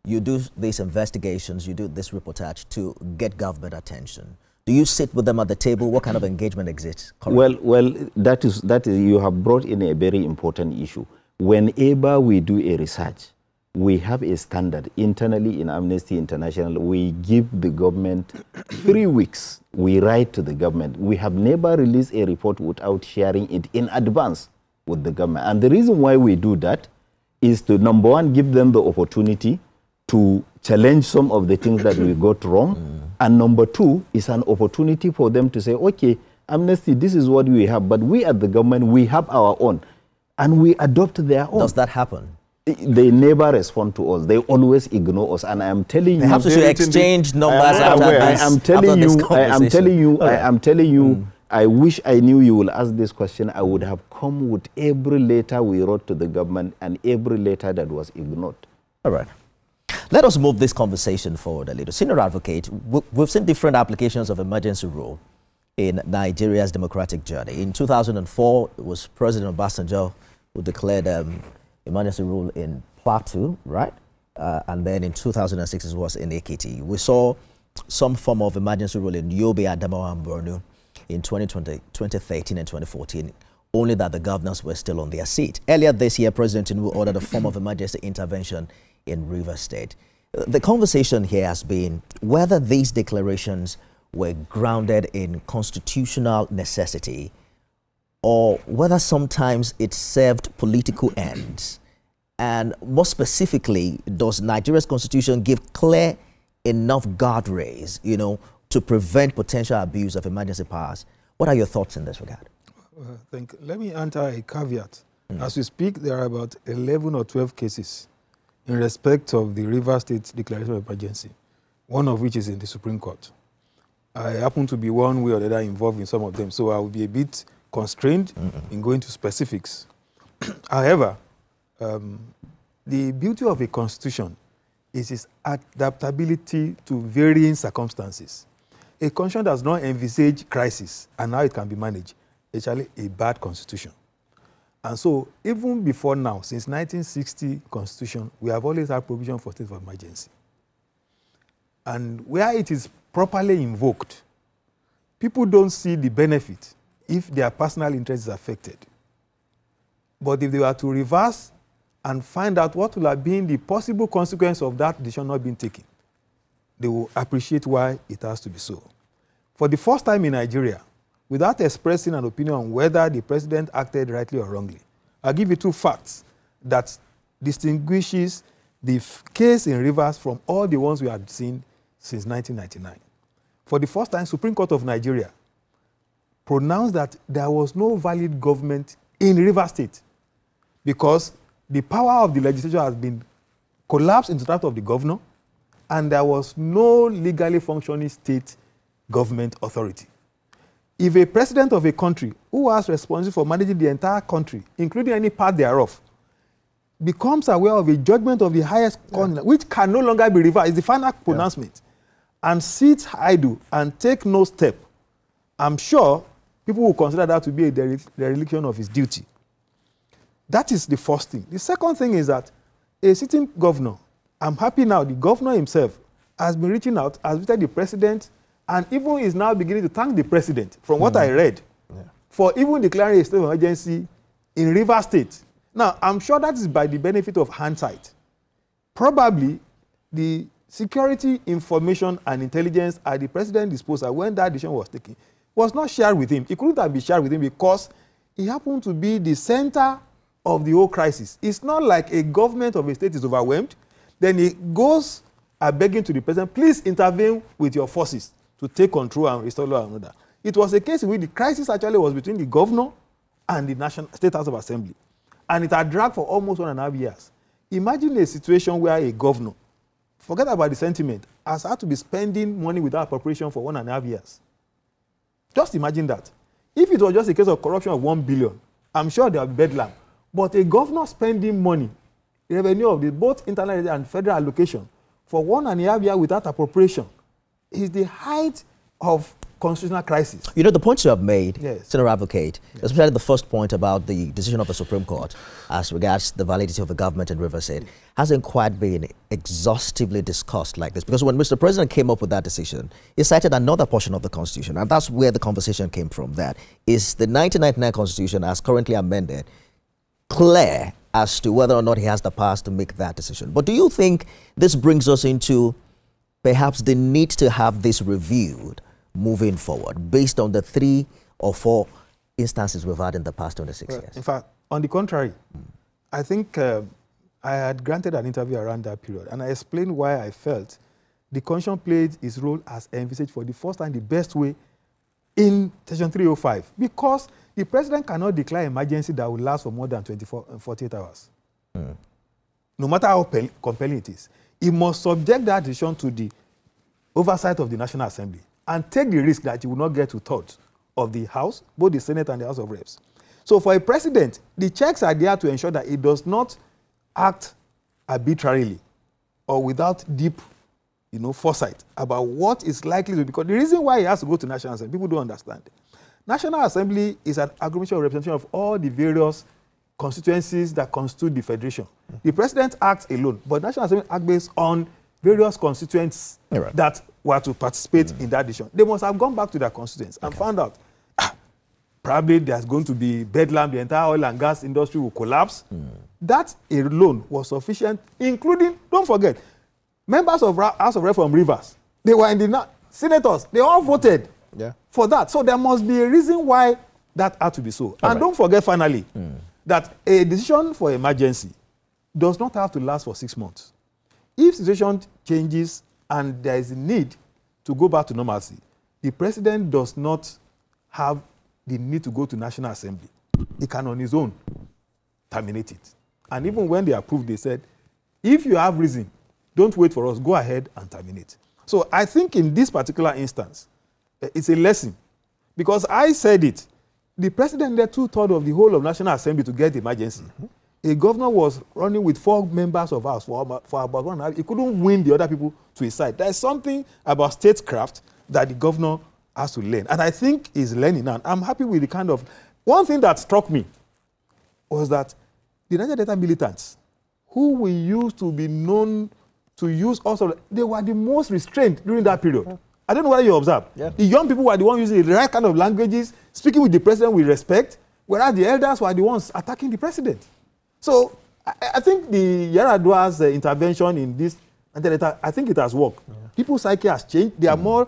You do these investigations, you do this reportage to get government attention. Do you sit with them at the table? What kind of engagement exists currently? Well, that is you have brought in a very important issue. Whenever we do a research, we have a standard internally in Amnesty International. We give the government 3 weeks. We write to the government. We have never released a report without sharing it in advance with the government. And the reason why we do that is to, number one, give them the opportunity to challenge some of the things that we got wrong. And number two is an opportunity for them to say, okay, Amnesty, this is what we have, but we at the government, we have our own. And we adopt their own. Does that happen? They never respond to us. They always ignore us. And I am telling you, perhaps we should exchange numbers after this. I am telling you, I wish I knew you will ask this question. I would have come with every letter we wrote to the government and every letter that was ignored. All right. Let us move this conversation forward a little. Senior advocate, we've seen different applications of emergency rule in Nigeria's democratic journey. In 2004, it was President Obasanjo who declared emergency rule in Plateau, right? And then in 2006, it was in Ekiti. We saw some form of emergency rule in Yobe, Adamawa, and Borno in 2013 and 2014, only that the governors were still on their seat. Earlier this year, President Tinubu ordered a form of emergency intervention in Rivers State. The conversation here has been whether these declarations were grounded in constitutional necessity, or whether sometimes it served political ends. And more specifically, does Nigeria's constitution give clear enough guardrails, you know, to prevent potential abuse of emergency powers? What are your thoughts in this regard? Let me enter a caveat. As we speak, there are about 11 or 12 cases in respect of the Rivers State Declaration of Emergency, one of which is in the Supreme Court. I happen to be one way or the other involved in some of them, so I will be a bit constrained in going to specifics. However, the beauty of a constitution is its adaptability to varying circumstances. A constitution does not envisage crisis and how it can be managed. It's actually a bad constitution. And so, even before now, since 1960 Constitution, we have always had provision for state of emergency. And where it is properly invoked, people don't see the benefit if their personal interest is affected. But if they were to reverse and find out what will have been the possible consequence of that decision not being taken, they will appreciate why it has to be so. For the first time in Nigeria, without expressing an opinion on whether the president acted rightly or wrongly, I'll give you two facts that distinguishes the case in Rivers from all the ones we had seen since 1999. For the first time, Supreme Court of Nigeria pronounced that there was no valid government in Rivers State because the power of the legislature has been collapsed into that of the governor, and there was no legally functioning state government authority. If a president of a country who has responsibility for managing the entire country, including any part thereof, becomes aware of a judgment of the highest court, which can no longer be reversed, is the final pronouncement, and sits idle and take no step, I'm sure people will consider that to be a dereliction of his duty. That is the first thing. The second thing is that a sitting governor, I'm happy now, the governor himself has been reaching out, has visited the president, and even is now beginning to thank the president, from what I read, for even declaring a state of emergency in Rivers State. Now, I'm sure that is by the benefit of hindsight. Probably the security information and intelligence at the president's disposal when that decision was taken was not shared with him. It couldn't have been shared with him because he happened to be the center of the whole crisis. It's not like a government of a state is overwhelmed, then he goes begging to the president, please intervene with your forces to take control and restore law and order. It was a case in which the crisis actually was between the governor and the National State House of Assembly. And it had dragged for almost 1.5 years. Imagine a situation where a governor, forget about the sentiment, has had to be spending money without appropriation for 1.5 years. Just imagine that. If it was just a case of corruption of 1 billion, I'm sure there would be bedlam. But a governor spending money, revenue of the both internal and federal allocation, for 1.5 years without appropriation, is the height of constitutional crisis. You know, the points you have made, Yes. Senator Advocate, especially the first point about the decision of the Supreme Court as regards the validity of the government in Rivers State, hasn't quite been exhaustively discussed like this. Because when Mr. President came up with that decision, he cited another portion of the Constitution, and that's where the conversation came from. That is the 1999 Constitution, as currently amended, clear as to whether or not he has the powers to make that decision. But do you think this brings us into perhaps the need to have this reviewed moving forward based on the 3 or 4 instances we've had in the past 26 years? In fact, on the contrary, I think I had granted an interview around that period, and I explained why I felt the Constitution played its role as envisaged for the first time the best way in Section 305, because the president cannot declare emergency that will last for more than 48 hours. No matter how compelling it is. He must subject that decision to the oversight of the National Assembly and take the risk that he will not get to thoughts of the House, both the Senate and the House of Reps. So for a president, the checks are there to ensure that he does not act arbitrarily or without deep, foresight about what is likely to be. Because the reason why he has to go to National Assembly, people don't understand. National Assembly is an aggregation of representation of all the various constituencies that constitute the federation. The president acts alone, but National Assembly acts based on various constituents that were to participate in that decision. They must have gone back to their constituents and found out probably there's going to be bedlam, the entire oil and gas industry will collapse. That alone was sufficient, including, don't forget, members of House of Rep from Rivers. They were in the senators, they all voted for that. So there must be a reason why that had to be so. And don't forget, finally, that a decision for emergency does not have to last for 6 months. If situation changes and there is a need to go back to normalcy, the president does not have the need to go to National Assembly. He can on his own terminate it. And even when they approved, they said, if you have reason, don't wait for us, go ahead and terminate. So I think in this particular instance, it's a lesson. Because I said it, the president led 2/3 of the whole of National Assembly to get the emergency. A governor was running with 4 members of House for about 1 hour. He couldn't win the other people to his side. There's something about statecraft that the governor has to learn. And I think he's learning now. I'm happy with the kind of... One thing that struck me was that the Niger Delta militants, who we used to be known to use also, they were the most restrained during that period. I don't know whether you observe. The young people were the ones using the right kind of languages, speaking with the president with respect, whereas the elders were the ones attacking the president. So I think the Yar'Adua's intervention in this, I think it has worked. People's psyche has changed. They are more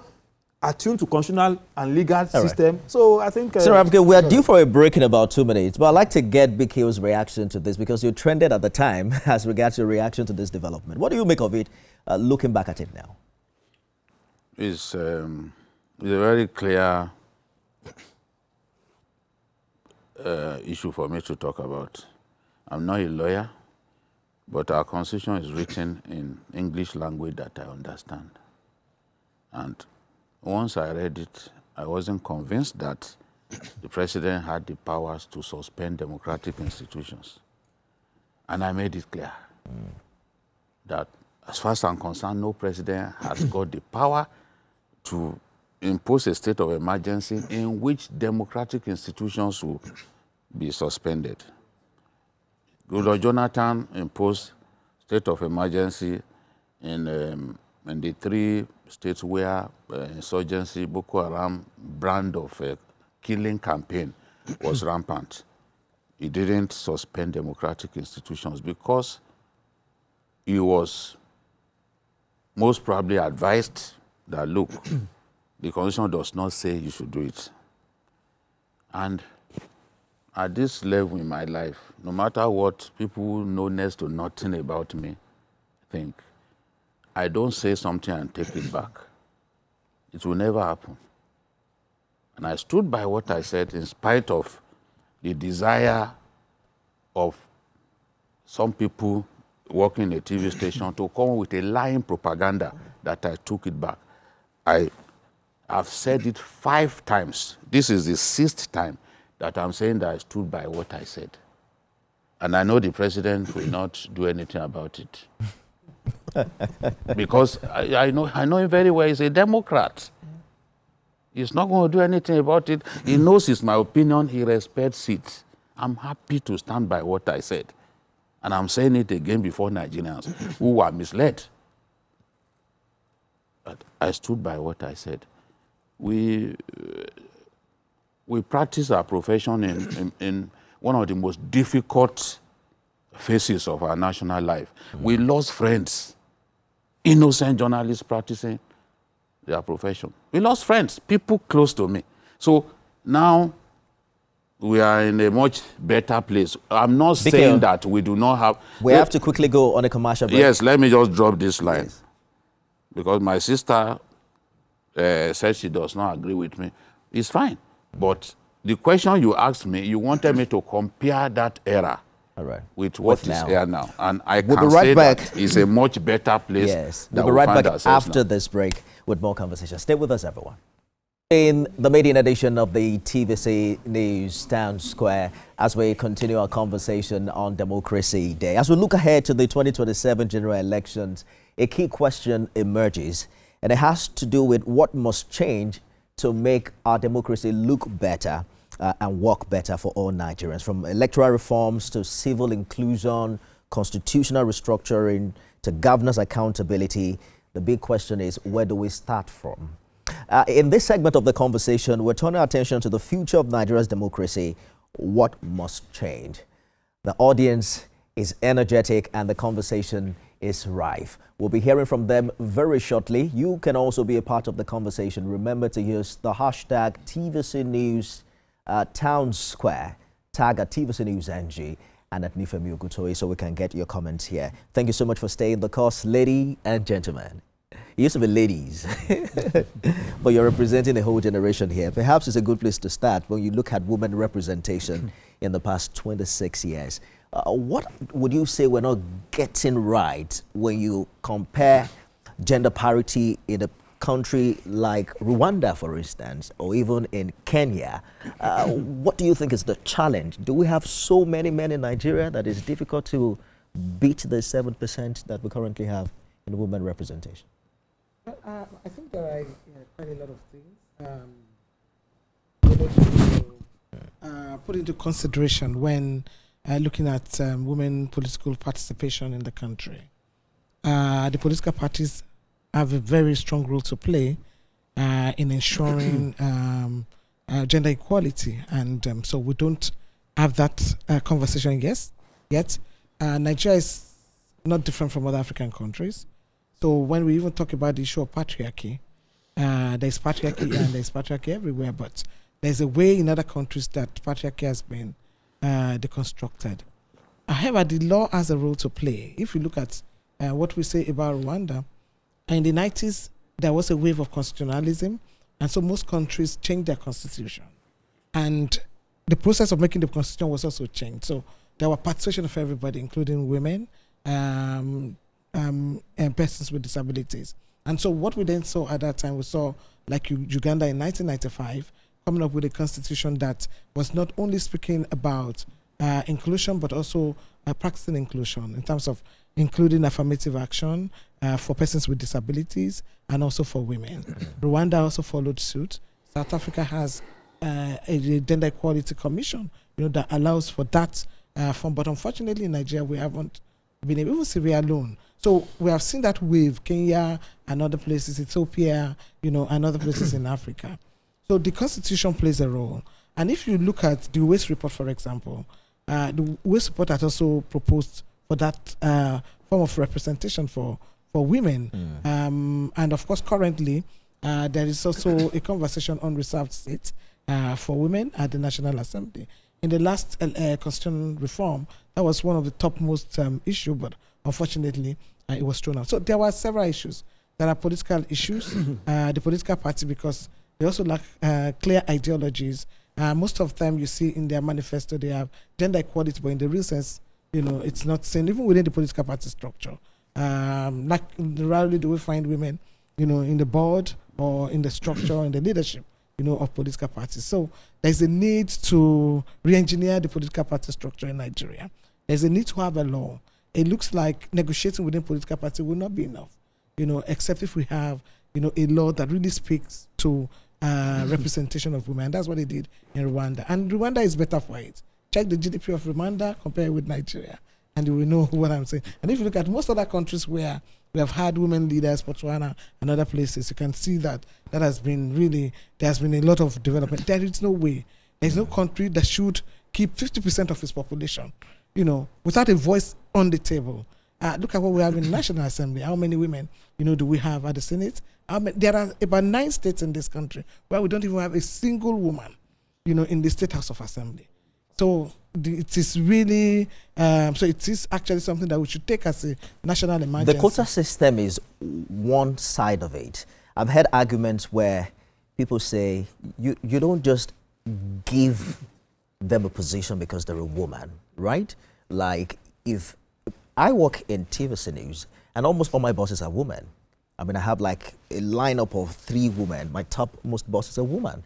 attuned to constitutional and legal system. So I think... Sir, we are due for a break in about 2 minutes, but I'd like to get BKO's reaction to this because you trended at the time as regards your reaction to this development. What do you make of it looking back at it now? It's a very clear issue for me to talk about. I'm not a lawyer, but our constitution is written in English language that I understand. And once I read it, I wasn't convinced that the president had the powers to suspend democratic institutions. And I made it clear that as far as I'm concerned, no president has got the power to impose a state of emergency in which democratic institutions will be suspended. Goodluck Jonathan imposed state of emergency in the 3 states where insurgency, Boko Haram brand of killing campaign was rampant. He didn't suspend democratic institutions because he was most probably advised that, look, the constitution does not say you should do it. And at this level in my life, no matter what people know next to nothing about me think, I don't say something and take it back. It will never happen. And I stood by what I said in spite of the desire of some people working in a TV station to come with a lying propaganda that I took it back. I have said it 5 times. This is the 6th time that I'm saying that I stood by what I said. And I know the president will not do anything about it. Because I know him very well. He's a Democrat. He's not going to do anything about it. He knows it's my opinion. He respects it. I'm happy to stand by what I said. And I'm saying it again before Nigerians who were misled. But I stood by what I said. We practice our profession in one of the most difficult phases of our national life. We lost friends, innocent journalists practicing their profession. We lost friends, people close to me. So now we are in a much better place. I'm not saying that we do not have... We have to quickly go on a commercial break. Yes, let me just drop this line. Yes. Because my sister said she does not agree with me. It's fine. But the question you asked me, you wanted me to compare that era with what is here now. And I can say that it's a much better place. Yes, we'll be right back after this break with more conversation. Stay with us, everyone. In the maiden edition of the TVC News Town Square, as we continue our conversation on Democracy Day. As we look ahead to the 2027 general elections, a key question emerges, and it has to do with what must change to make our democracy look better and work better for all Nigerians, from electoral reforms to civil inclusion, constitutional restructuring to governance accountability. The big question is, where do we start from? In this segment of the conversation, we're turning our attention to the future of Nigeria's democracy. What must change? The audience is energetic and the conversation is rife. We'll be hearing from them very shortly. You can also be a part of the conversation. Remember to use the hashtag TVC News Town Square, tag at TVC News NG and at Nifemi Oguntoye so we can get your comments here. Thank you so much for staying the course, ladies and gentlemen. It used to be ladies, but you're representing a whole generation here. Perhaps it's a good place to start when you look at women representation in the past 26 years. What would you say we're not getting right when you compare gender parity in a country like Rwanda, for instance, or even in Kenya? What do you think is the challenge? Do we have so many men in Nigeria that it's difficult to beat the 7% that we currently have in women representation? I think there are quite a lot of things to put into consideration when looking at women political participation in the country. The political parties have a very strong role to play in ensuring gender equality, and so we don't have that conversation yet. Nigeria is not different from other African countries. So when we even talk about the issue of patriarchy, there's patriarchy and there's patriarchy everywhere, but there's a way in other countries that patriarchy has been deconstructed. However, the law has a role to play. If you look at what we say about Rwanda, in the 90s, there was a wave of constitutionalism, and so most countries changed their constitution. And the process of making the constitution was also changed. So there were participation of everybody, including women, and persons with disabilities. And so what we then saw at that time, we saw like Uganda in 1995 coming up with a constitution that was not only speaking about inclusion, but also practicing inclusion in terms of including affirmative action for persons with disabilities and also for women. Rwanda also followed suit. South Africa has a gender equality commission, that allows for that form. But unfortunately, in Nigeria, we haven't been able, even Syria alone. So we have seen that wave, Kenya and other places, Ethiopia, and other places in Africa. So the Constitution plays a role. And if you look at the Waste Report, for example, the Waste Report has also proposed for that form of representation for women. And of course, currently, there is also a conversation on reserved seats for women at the National Assembly. In the last constitutional reform, that was one of the topmost issues, but unfortunately, it was thrown out. So there were several issues. There are political issues. The political party, because they also lack clear ideologies. Most of the time, you see in their manifesto, they have gender equality, but in the real sense, it's not seen, even within the political party structure. Like rarely do we find women, in the board or in the structure, in the leadership, of political parties. So there's a need to re-engineer the political party structure in Nigeria. There's a need to have a law. It looks like negotiating within political party will not be enough, except if we have, a law that really speaks to representation of women. That's what they did in Rwanda. And Rwanda is better for it. Check the GDP of Rwanda, compare it with Nigeria, and you will know what I'm saying. And if you look at most other countries where we have had women leaders, Botswana and other places, you can see that has been there's been a lot of development. There is no way, there's no country that should keep 50% of its population, without a voice on the table. Look at what we have in the National Assembly. How many women, do we have at the Senate? There are about 9 states in this country where we don't even have a single woman, in the State House of Assembly. So it is really, so it is actually something that we should take as a national emergency. The quota system is one side of it. I've heard arguments where people say you don't just give them a position because they're a woman, right? Like if I work in TVC News and almost all my bosses are women. I mean, I have like a lineup of 3 women. My topmost boss is a woman.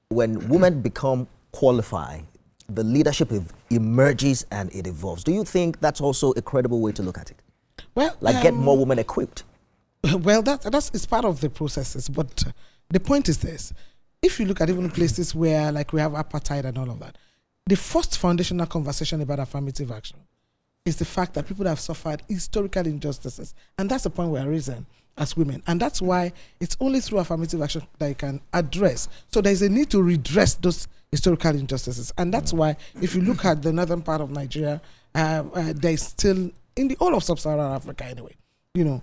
When women become qualified, the leadership emerges and it evolves. Do you think that's also a credible way to look at it? Well, like get more women equipped. Well, it's part of the processes. But the point is this: if you look at even places where like we have apartheid and all of that, the first foundational conversation about affirmative action is the fact that people have suffered historical injustices, and that's the point we are raising as women, and that's why it's only through affirmative action that you can address. So there is a need to redress those historical injustices, and that's why if you look at the northern part of Nigeria, there is still in the whole of sub-Saharan Africa anyway. You know,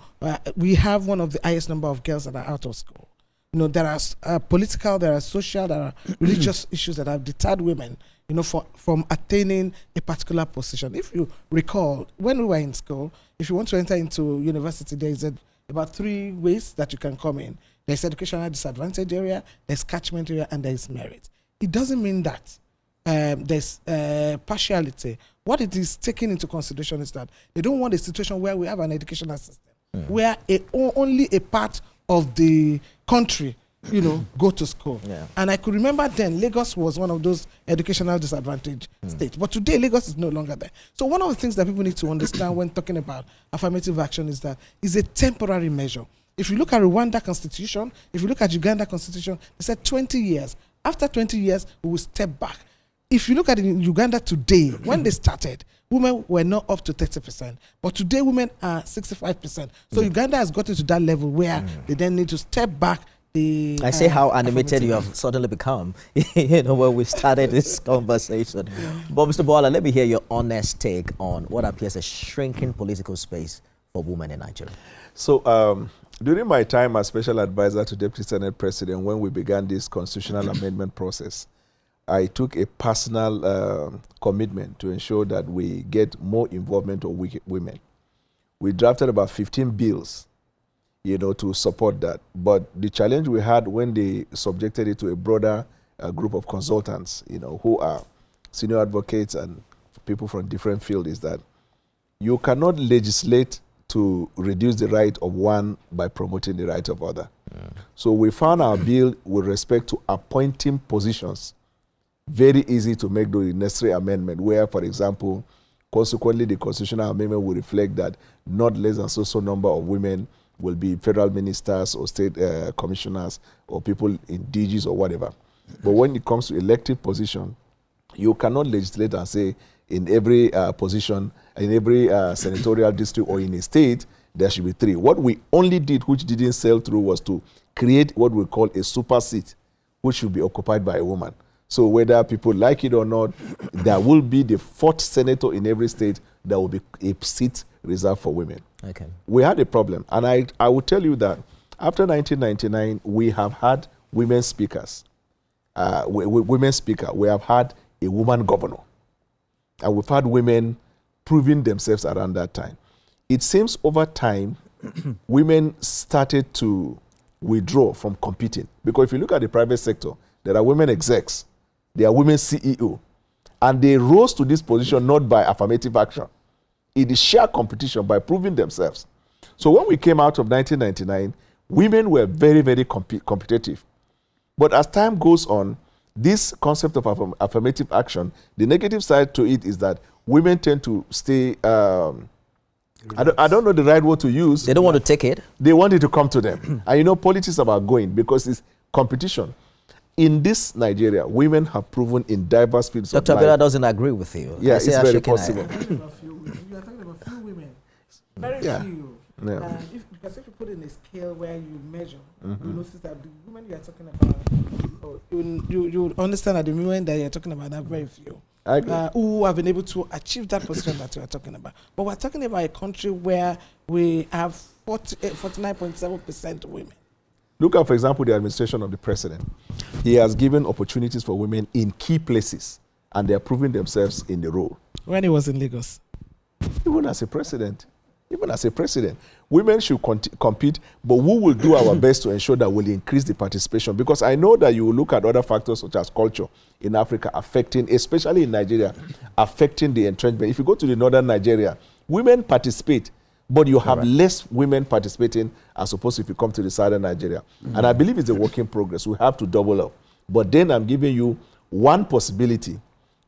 we have one of the highest number of girls that are out of school. You know, there are political, there are social, there are religious issues that have deterred women, you know, from attaining a particular position. If you recall, when we were in school, if you want to enter into university, there is about 3 ways that you can come in. There's educational disadvantaged area, there's catchment area, and there's merit. It doesn't mean that there's partiality. What it is taking into consideration is that they don't want a situation where we have an educational system where only a part of the country, you know, go to school. Yeah. And I could remember then Lagos was one of those educational disadvantaged states. But today Lagos is no longer there. So one of the things that people need to understand when talking about affirmative action is that it's a temporary measure. If you look at Rwanda constitution, if you look at Uganda constitution, they said 20 years. After 20 years, we will step back. If you look at it in Uganda today, when they started, women were not up to 30%, but today women are 65%. So Uganda has gotten to that level where they then need to step back. I see how animated you have suddenly become, you know, when we started this conversation. But Mr. Bwala, let me hear your honest take on what appears a shrinking political space for women in Nigeria. So during my time as special advisor to Deputy Senate President, when we began this constitutional amendment process, I took a personal commitment to ensure that we get more involvement of women. We drafted about 15 bills, you know, to support that. But the challenge we had when they subjected it to a broader group of consultants, you know, who are senior advocates and people from different fields, is that you cannot legislate to reduce the right of one by promoting the right of other. So we found our bill with respect to appointing positions very easy to make the necessary amendment, where, for example, consequently, the constitutional amendment will reflect that not less than so number of women will be federal ministers or state commissioners or people in DGs or whatever. But when it comes to elective position, you cannot legislate and say in every position, in every senatorial district or in a state, there should be 3. What we only did, which didn't sell through, was to create what we call a super seat, which should be occupied by a woman. So whether people like it or not, there will be the 4th senator in every state that will be a seat reserved for women. Okay. We had a problem. And I will tell you that after 1999, we have had women speakers. Women speaker. We have had a woman governor. And we've had women proving themselves around that time. It seems over time, women started to withdraw from competing. Because if you look at the private sector, there are women execs. They are women CEO. And they rose to this position not by affirmative action. It is sheer competition by proving themselves. So when we came out of 1999, women were very, very competitive. But as time goes on, this concept of affirmative action, the negative side to it is that women tend to stay, I don't know the right word to use. They don't want to take it. They want it to come to them. And you know, politics is about going because it's competition. In this Nigeria, women have proven in diverse fields of life. Dr. Abiola doesn't agree with you. Yeah, it's very possible. You are talking about few women. Very few. Yeah. Because if you put in a scale where you measure, you notice that the women you are talking about, you understand that the women that you are talking about are very few. Who have been able to achieve that position that you are talking about. But we're talking about a country where we have 49.7% women. Look at, for example, the administration of the president. He has given opportunities for women in key places, and they are proving themselves in the role. When he was in Lagos? Even as a president. Women should compete, but we will do our best to ensure that we'll increase the participation, because I know that you will look at other factors such as culture in Africa affecting, especially in Nigeria, affecting the entrenchment. If you go to the northern Nigeria, women participate, but you have less women participating as opposed to if you come to the southern Nigeria. And I believe it's a work in progress. We have to double up. But then I'm giving you one possibility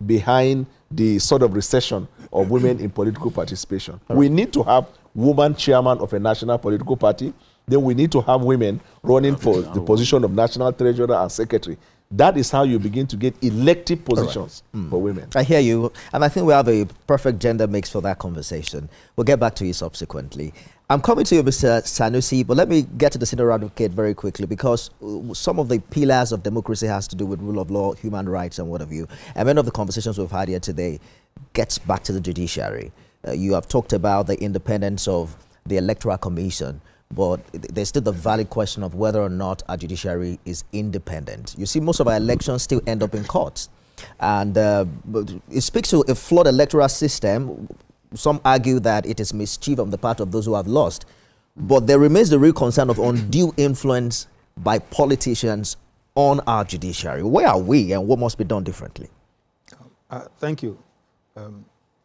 behind the sort of recession of women in political participation. We need to have woman chairman of a national political party. Then we need to have women running for the position of national treasurer and secretary. That is how you begin to get elective positions for women. I hear you. And I think we have a perfect gender mix for that conversation. We'll get back to you subsequently. I'm coming to you, Mr. Sanusi, but let me get to the senior advocate very quickly, because some of the pillars of democracy has to do with rule of law, human rights, and what have you. And many of the conversations we've had here today gets back to the judiciary. You have talked about the independence of the Electoral Commission, but there's still the valid question of whether or not our judiciary is independent. You see, most of our elections still end up in courts. And it speaks to a flawed electoral system. Some argue that it is mischief on the part of those who have lost. But there remains the real concern of undue influence by politicians on our judiciary. Where are we and what must be done differently? Thank you.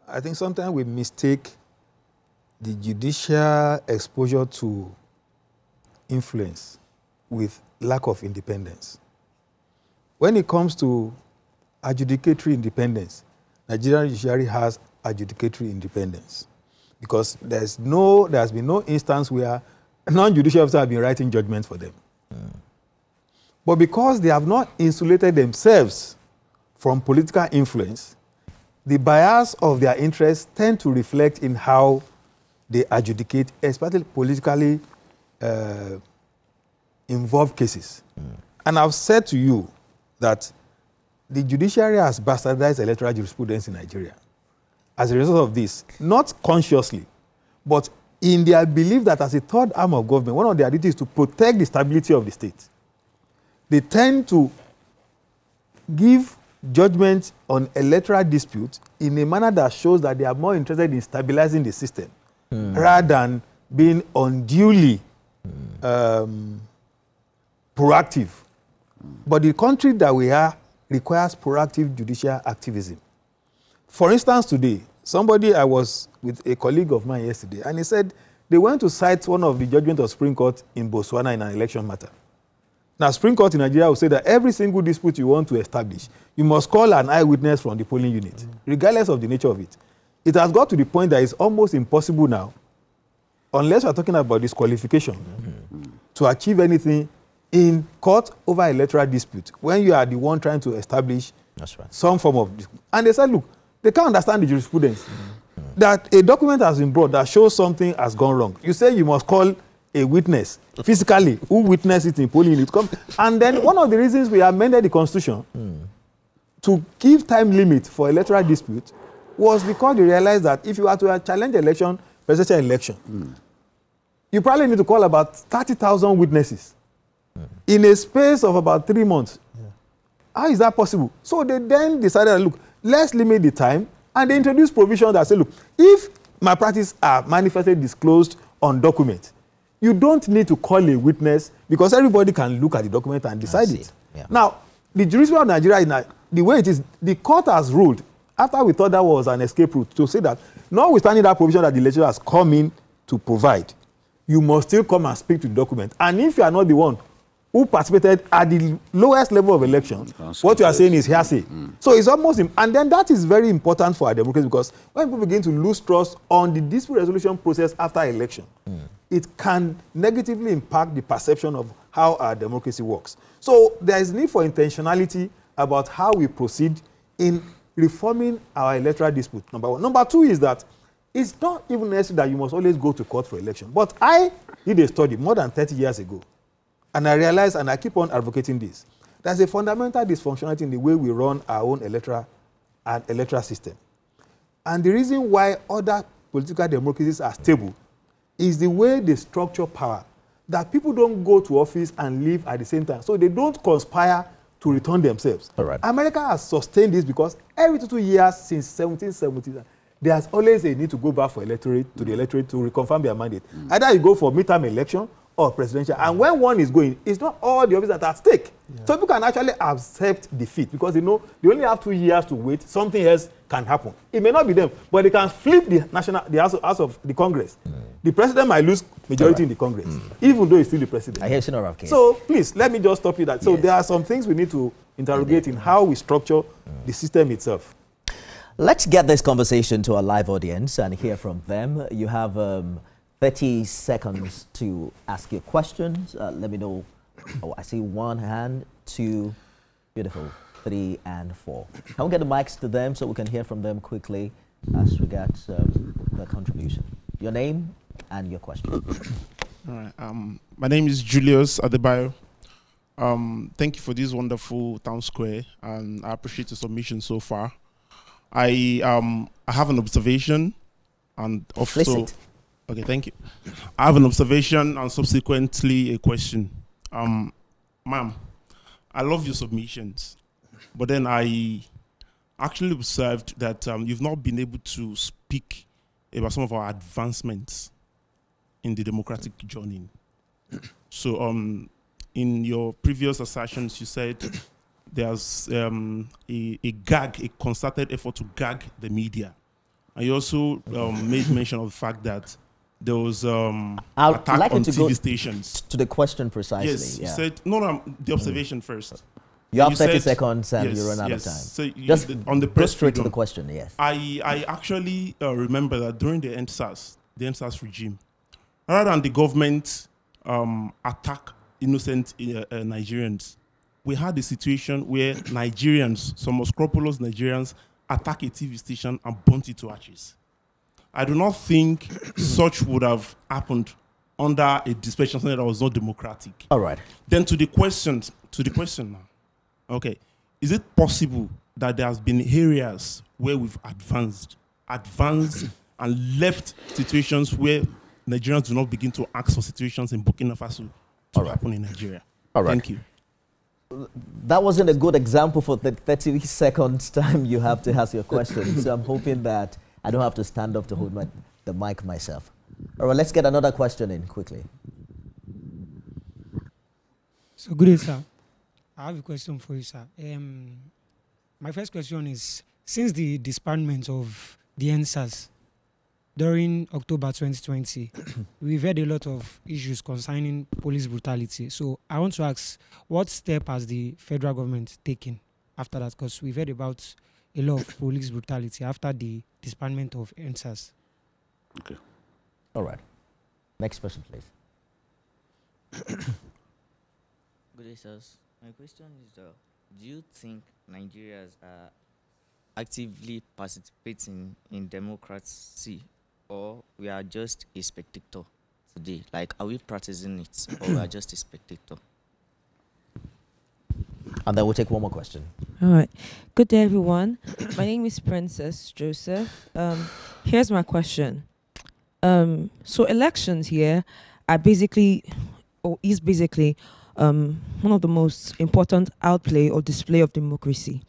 I think sometimes we mistake the judicial exposure to influence with lack of independence. When it comes to adjudicatory independence, Nigerian judiciary has adjudicatory independence because there has been no instance where non-judicial officers have been writing judgments for them. But because they have not insulated themselves from political influence, the bias of their interests tend to reflect in how they adjudicate, especially politically involved cases. And I've said to you that the judiciary has bastardized electoral jurisprudence in Nigeria as a result of this, not consciously, but in their belief that as a third arm of government, one of their duties is to protect the stability of the state. They tend to give judgment on electoral disputes in a manner that shows that they are more interested in stabilizing the system rather than being unduly proactive. But the country that we are requires proactive judicial activism. For instance, today, I was with a colleague of mine yesterday, and he said they went to cite one of the judgments of Supreme Court in Botswana in an election matter. Now, Supreme Court in Nigeria will say that every single dispute you want to establish, you must call an eyewitness from the polling unit, regardless of the nature of it. It has got to the point that it's almost impossible now, unless we're talking about disqualification, to achieve anything in court over electoral dispute when you are the one trying to establish some form of dispute. And they said, look, they can't understand the jurisprudence. That a document has been brought that shows something has gone wrong. You say you must call a witness physically who witnessed it in polling unit. And then one of the reasons we amended the Constitution to give time limit for electoral dispute was because they realized that if you are to challenge election, presidential election, you probably need to call about 30,000 witnesses in a space of about 3 months. How is that possible? So they then decided, look, let's limit the time, and they introduced provisions that say, look, if malpractice are manifestly disclosed on document, you don't need to call a witness because everybody can look at the document and decide it. Yeah. Now, the jurisprudence of Nigeria, the way it is, the court has ruled, after we thought that was an escape route, to say that notwithstanding that provision that the legislature has come in to provide, you must still come and speak to the document. And if you are not the one who participated at the lowest level of election, what you are saying is hearsay. So it's almost, and then that is very important for our democracy because when people begin to lose trust on the dispute resolution process after election, it can negatively impact the perception of how our democracy works. So there is need for intentionality about how we proceed in reforming our electoral dispute, number one. Number two is that it's not even necessary that you must always go to court for election. But I did a study more than 30 years ago, and I realized, and I keep on advocating this, there's a fundamental dysfunctionality in the way we run our own electoral system. And the reason why other political democracies are stable is the way they structure power, that people don't go to office and leave at the same time. So they don't conspire to return themselves. All right. America has sustained this because every 2 years since 1770, there's always a need to go back for the electorate to reconfirm their mandate. Either you go for midterm election or presidential. And when one is going, it's not all the officers that are at stake. Yeah. So people can actually accept defeat because they know they only have 2 years to wait. Something else can happen. It may not be them, but they can flip the House of the Congress. The president might lose majority in the Congress, even though he's still the president. I hear Senator King. So please, let me just stop you that. So there are some things we need to interrogate in how we structure the system itself. Let's get this conversation to a live audience and hear from them. You have 30 seconds to ask your questions. Let me know. Oh, I see 1 hand, 2, beautiful, 3 and 4. Can we get the mics to them so we can hear from them quickly as we get the contribution? Your name and your question. All right. My name is Julius Adebayo. Thank you for this wonderful town square, and I appreciate the submission so far. I have an observation. And Place also, it. okay, thank you. I have an observation and subsequently a question. Ma'am, I love your submissions, but then I actually observed that you've not been able to speak about some of our advancements in the democratic journey. So in your previous assertions, you said there's a concerted effort to gag the media. And you also made mention of the fact that there was attack on TV stations. To the question precisely. Yes, yeah. you said, no, the observation first. You have 30 said, seconds and yes, you run out yes. of time. So Just on the go press straight to freedom, the question, yes. I actually remember that during the NSAS regime, rather than the government attack innocent Nigerians, we had a situation where Nigerians, some scrupulous Nigerians, attack a TV station and burnt it to ashes. I do not think such would have happened under a dispensation that was not democratic. All right. Then to the question now. Okay, is it possible that there has been areas where we've advanced and left situations where Nigerians do not begin to ask for situations in Burkina Faso to happen in Nigeria? All right. Thank you. That wasn't a good example for the 30 seconds time you have to ask your question. So I'm hoping that I don't have to stand up to hold the mic myself. All right, let's get another question in quickly. So good day, sir. I have a question for you, sir. My first question is, since the disbandment of the NSAS during October 2020, we've had a lot of issues concerning police brutality. So I want to ask, what step has the federal government taken after that? Because we've heard about a lot of police brutality after the disbandment of NSAS. Okay. All right. Next person, please. Good day, sirs. My question is, do you think Nigerians are actively participating in democracy, or we are just a spectator today? Like, are we practicing it, or we are just a spectator? And then we'll take one more question. All right. Good day, everyone. My name is Princess Joseph. Here's my question. So elections here are basically, or is basically, one of the most important outplay or display of democracy.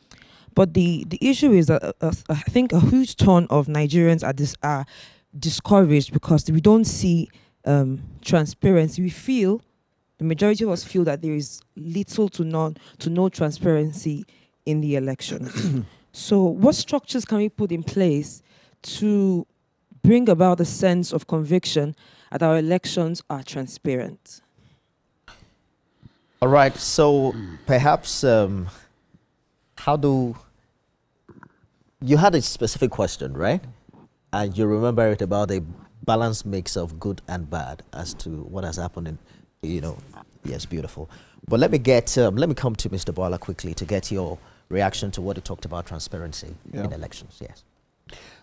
But the issue is that I think a huge ton of Nigerians are discouraged because we don't see transparency. We feel, the majority of us feel that there is little to no transparency in the elections. So what structures can we put in place to bring about a sense of conviction that our elections are transparent? All right, so perhaps you had a specific question, right? And you remember it about a balanced mix of good and bad as to what has happened in, yes, beautiful. But let me come to Mr. Bwala quickly to get your reaction to what he talked about transparency in elections, yes.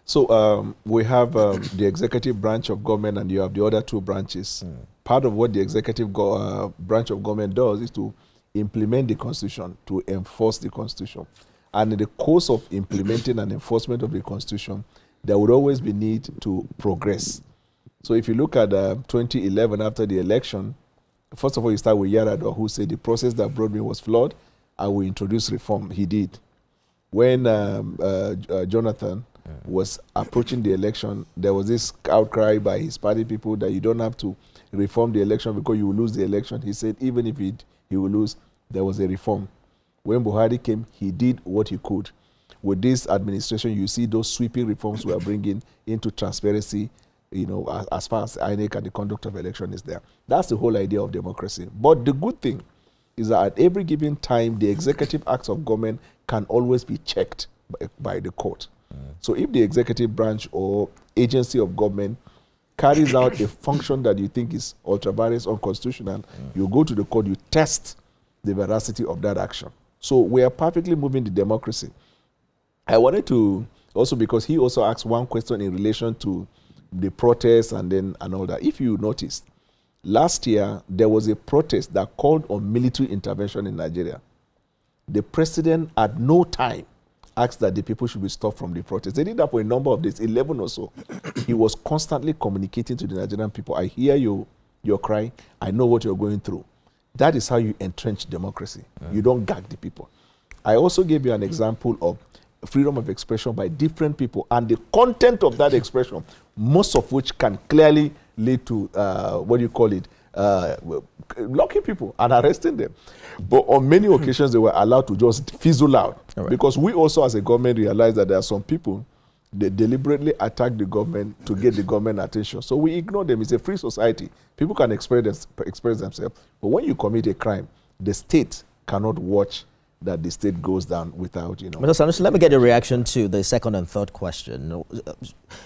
So we have the executive branch of government and you have the other two branches. Part of what the executive branch of government does is to implement the constitution, to enforce the constitution. And in the course of implementing and enforcement of the constitution, there would always be need to progress. So if you look at 2011 after the election, first of all, you start with Yar'Adua, who said the process that brought me was flawed. I will introduce reform. He did. When Jonathan was approaching the election, there was this outcry by his party people that you don't have to reform the election because you will lose the election. He said even if he will lose, there was a reform. When Buhari came, he did what he could. With this administration, you see those sweeping reforms we are bringing into transparency, as far as INEC and the conduct of election is there. That's the whole idea of democracy. But the good thing is that at every given time, the executive acts of government can always be checked by the court. So if the executive branch or agency of government carries out a function that you think is ultra-vires or unconstitutional, you go to the court, you test the veracity of that action. So we are perfectly moving the democracy. I wanted to, also because he also asked one question in relation to the protests and all that. If you noticed, last year there was a protest that called on military intervention in Nigeria. The president at no time asked that the people should be stopped from the protest. They did that for a number of days, 11 or so. He was constantly communicating to the Nigerian people, I hear your cry, I know what you're going through. That is how you entrench democracy. You don't gag the people. I also gave you an example of freedom of expression by different people and the content of that expression, most of which can clearly lead to, locking people and arresting them. But on many occasions, they were allowed to just fizzle out. Right. Because we also, as a government, realized that there are some people, they deliberately attack the government to get the government attention. So we ignore them. It's a free society. People can express themselves. But when you commit a crime, the state cannot watch that the state goes down without, Mr. Sanusi, let me get your reaction to the second and third question.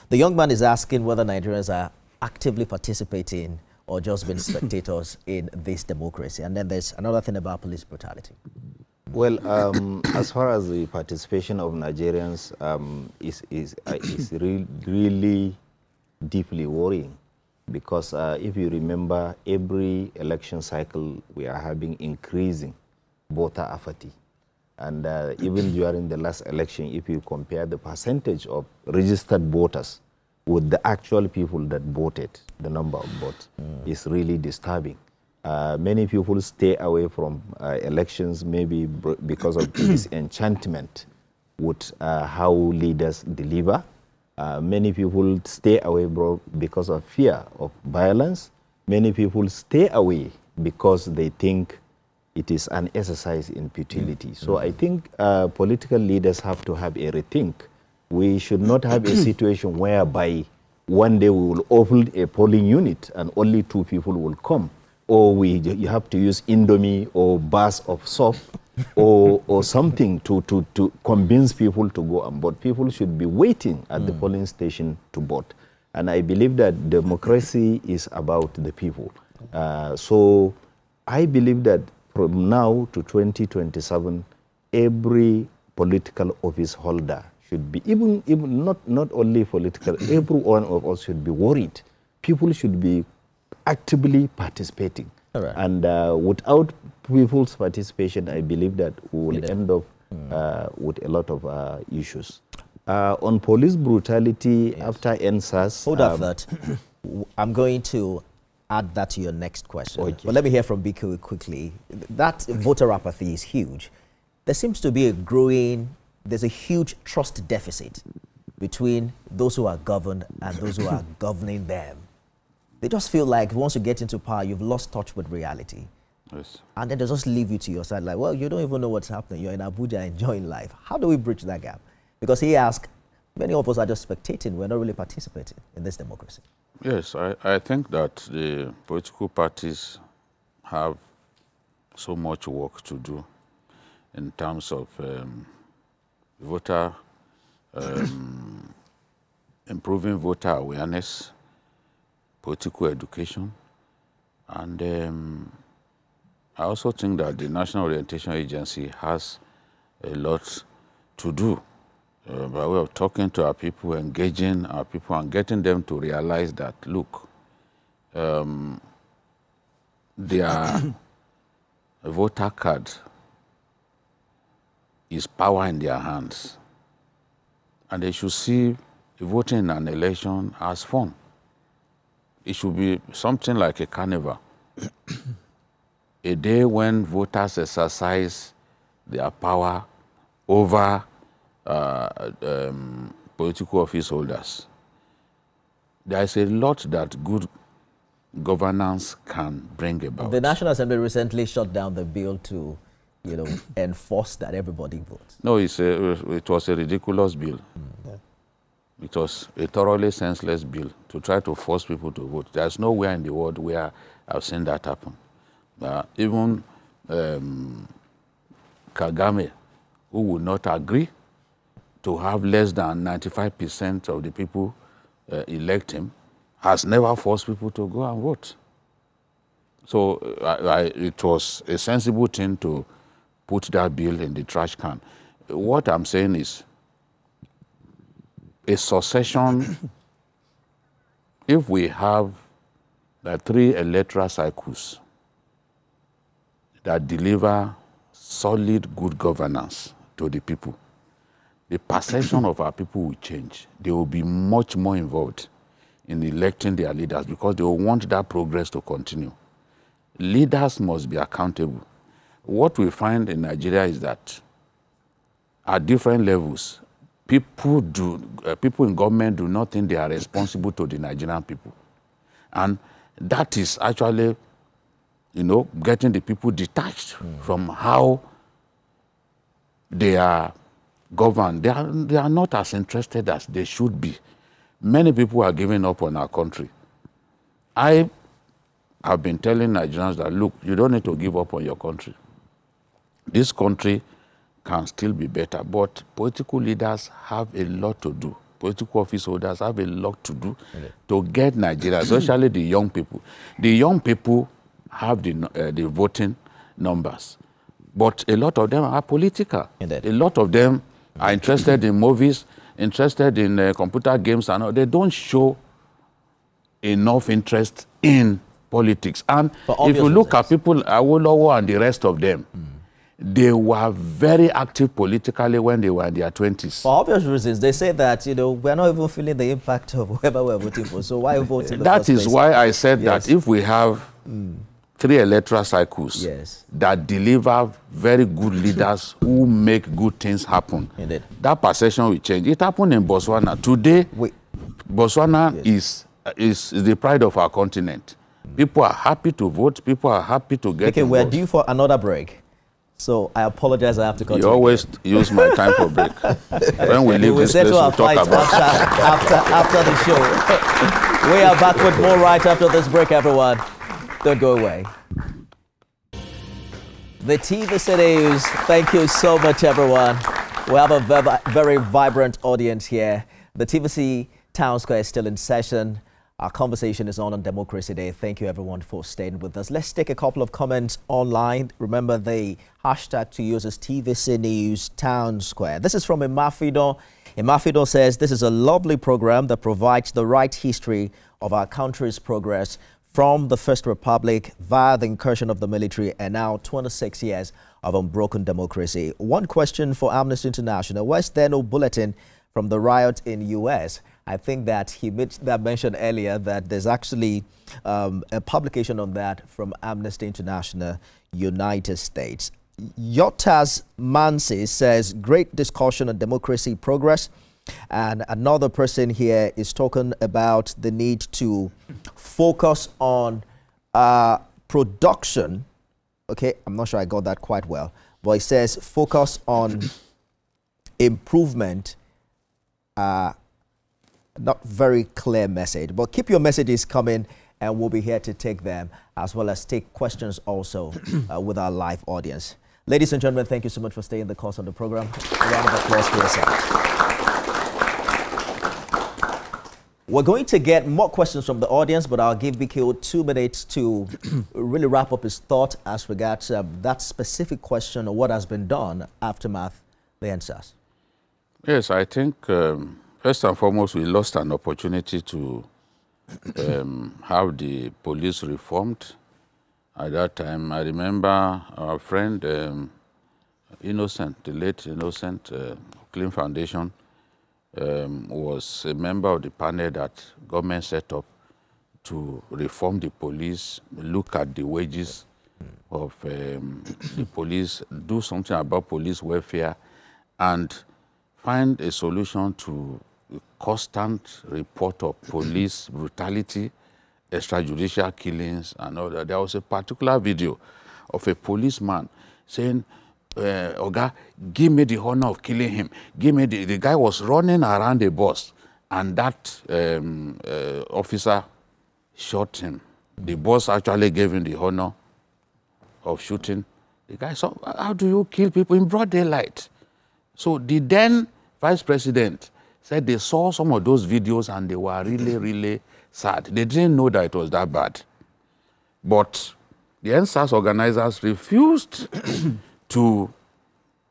The young man is asking whether Nigerians are actively participating or just being spectators in this democracy. And then there's another thing about police brutality. Well, as far as the participation of Nigerians is really deeply worrying, because if you remember, every election cycle we are having increasing voter apathy. And even during the last election, if you compare the percentage of registered voters with the actual people that voted, the number of votes is really disturbing. Many people stay away from elections maybe because of disenchantment with how leaders deliver. Many people stay away because of fear of violence. Many people stay away because they think it is an exercise in futility. So I think political leaders have to have a rethink. We should not have a situation whereby one day we will open a polling unit and only 2 people will come. Or you have to use Indomie or bars of soap or something to convince people to go and vote. People should be waiting at the polling station to vote. And I believe that democracy is about the people. So I believe that from now to 2027, every political office holder should be, even not only political, everyone of us should be worried. People should be actively participating. Right. And without people's participation, I believe that we will end up with a lot of issues. On police brutality, after NSAS... Hold up that. I'm going to add that to your next question. Okay. But let me hear from BKO quickly. That voter apathy is huge. There seems to be there's a huge trust deficit between those who are governed and those who are governing them. They just feel like once you get into power, you've lost touch with reality. Yes. And then they just leave you to your side like, well, you don't even know what's happening. You're in Abuja enjoying life. How do we bridge that gap? Because he asked, many of us are just spectating. We're not really participating in this democracy. Yes, I think that the political parties have so much work to do in terms of improving voter awareness, political education, and I also think that the National Orientation Agency has a lot to do by way of talking to our people, engaging our people, and getting them to realize that, look, their voter card is power in their hands, and they should see voting in an election as fun. It should be something like a carnival, a day when voters exercise their power over political office holders. There is a lot that good governance can bring about. The National Assembly recently shut down the bill to, enforce that everybody votes. No, it was a ridiculous bill. Yeah. It was a thoroughly senseless bill to try to force people to vote. There's nowhere in the world where I've seen that happen. Even Kagame, who would not agree to have less than 95% of the people elect him, has never forced people to go and vote. So it was a sensible thing to put that bill in the trash can. What I'm saying is, a succession, if we have the 3 electoral cycles that deliver solid good governance to the people, the perception of our people will change. They will be much more involved in electing their leaders because they will want that progress to continue. Leaders must be accountable. What we find in Nigeria is that at different levels, people in government do not think they are responsible to the Nigerian people. And that is actually, you know, getting the people detached from how they are governed. They are not as interested as they should be. Many people are giving up on our country. I have been telling Nigerians that, look, you don't need to give up on your country. This country can still be better, but political leaders have a lot to do. Political office holders have a lot to do to get Nigeria, especially the young people. The young people have the voting numbers, but a lot of them are political. Indeed. A lot of them are interested in movies, interested in computer games, and all. They don't show enough interest in politics. And if you look at people, Awolowo and the rest of them, they were very active politically when they were in their 20s. For obvious reasons, they say that, you know, we're not even feeling the impact of whoever we're voting for. So why vote in the That first is place? why I said that if we have 3 electoral cycles that deliver very good leaders who make good things happen, that perception will change. It happened in Botswana. Today, Botswana is the pride of our continent. People are happy to vote. People are happy to get Okay, we're due for another break. So I apologize, I have to continue. You always use my time for break. When we leave this place, we'll talk about after the show. We are back with more right after this break, everyone. Don't go away. The TVC News, thank you so much, everyone. We have a very vibrant audience here. The TVC Town Square is still in session. Our conversation is on Democracy Day. Thank you, everyone, for staying with us. Let's take a couple of comments online. Remember, the hashtag to use is TVC News Town Square. This is from Imafido. Imafido says, this is a lovely program that provides the right history of our country's progress from the First Republic via the incursion of the military and now 26 years of unbroken democracy. One question for Amnesty International. Where's there no bulletin from the riot in U.S.? I think that he mentioned earlier that there's actually a publication on that from Amnesty International United States. Yotas Mansi says, great discussion on democracy progress. And another person here is talking about the need to focus on production. Okay, I'm not sure I got that quite well, but it says focus on improvement. Not very clear message, but keep your messages coming and we'll be here to take them as well as take questions also with our live audience. Ladies and gentlemen, thank you so much for staying the course of the program. A round of applause for yourself. We're going to get more questions from the audience, but I'll give BKO 2 minutes to really wrap up his thought as regards that specific question of what has been done, aftermath, the answers. Yes, I think first and foremost, we lost an opportunity to have the police reformed. At that time, I remember our friend Innocent, the late Innocent, Clean Foundation, was a member of the panel that government set up to reform the police, look at the wages of the police, do something about police welfare, and find a solution to constant report of police brutality, extrajudicial killings, and all that. There was a particular video of a policeman saying, Oga, give me the honor of killing him. Give me the guy was running around the bus, and that officer shot him. The boss actually gave him the honor of shooting the guy. So how do you kill people in broad daylight? So the then vice president said they saw some of those videos and they were really, really sad. They didn't know that it was that bad. But the NSAS organizers refused to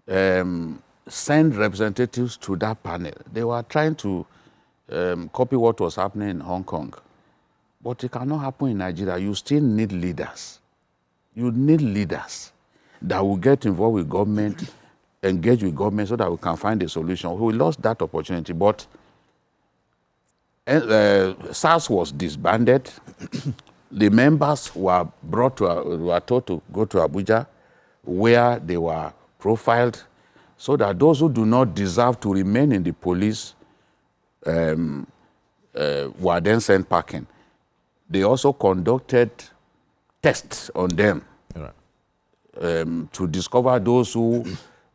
send representatives to that panel. They were trying to copy what was happening in Hong Kong. But it cannot happen in Nigeria. You still need leaders. You need leaders that will get involved with government engage with government so that we can find a solution. We lost that opportunity, but SARS was disbanded. The members were were told to go to Abuja, where they were profiled, so that those who do not deserve to remain in the police were then sent packing. They also conducted tests on them to discover those who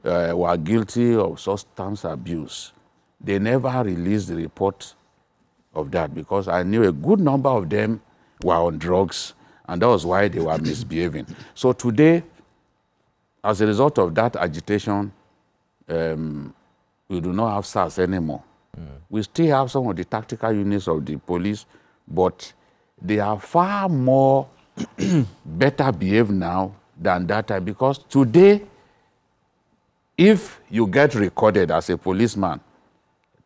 were guilty of substance abuse. They never released the report of that because I knew a good number of them were on drugs, and that was why they were misbehaving. So today, as a result of that agitation, we do not have SARS anymore. We still have some of the tactical units of the police, but they are far more better behaved now than that time, because today, if you get recorded as a policeman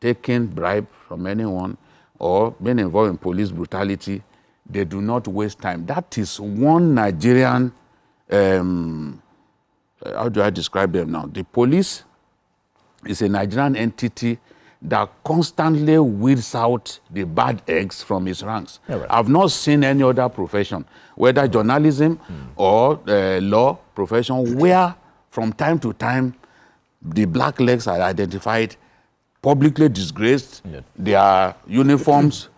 taking bribe from anyone or being involved in police brutality, they do not waste time. That is one Nigerian, how do I describe them now? The police is a Nigerian entity that constantly weeds out the bad eggs from its ranks. Yeah, right. I've not seen any other profession, whether journalism or law profession, where from time to time the black legs are identified, publicly disgraced, their uniforms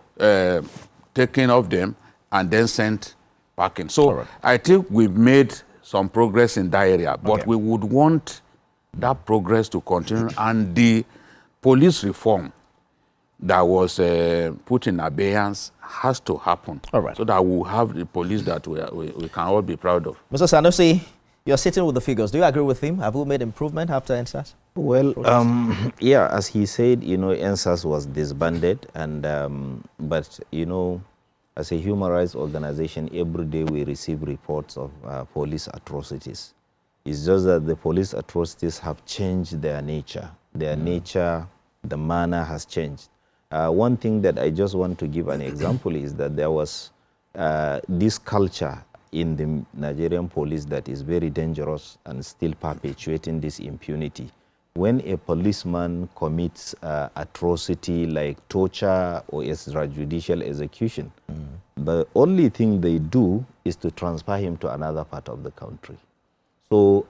taken off them, and then sent packing. So I think we've made some progress in that area, but we would want that progress to continue, and the police reform that was put in abeyance has to happen, so that we'll have the police that we can all be proud of. Mr. Sanusi, you're sitting with the figures. Do you agree with him? Have we made improvement after NSAS? Well, yeah, as he said, you know, NSAS was disbanded, and but, you know, as a human rights organization, every day we receive reports of police atrocities. It's just that the police atrocities have changed their nature. Their nature, the manner has changed. One thing that I just want to give an example is that there was this culture in the Nigerian police that is very dangerous and still perpetuating this impunity. When a policeman commits atrocity like torture or extrajudicial execution, the only thing they do is to transfer him to another part of the country. So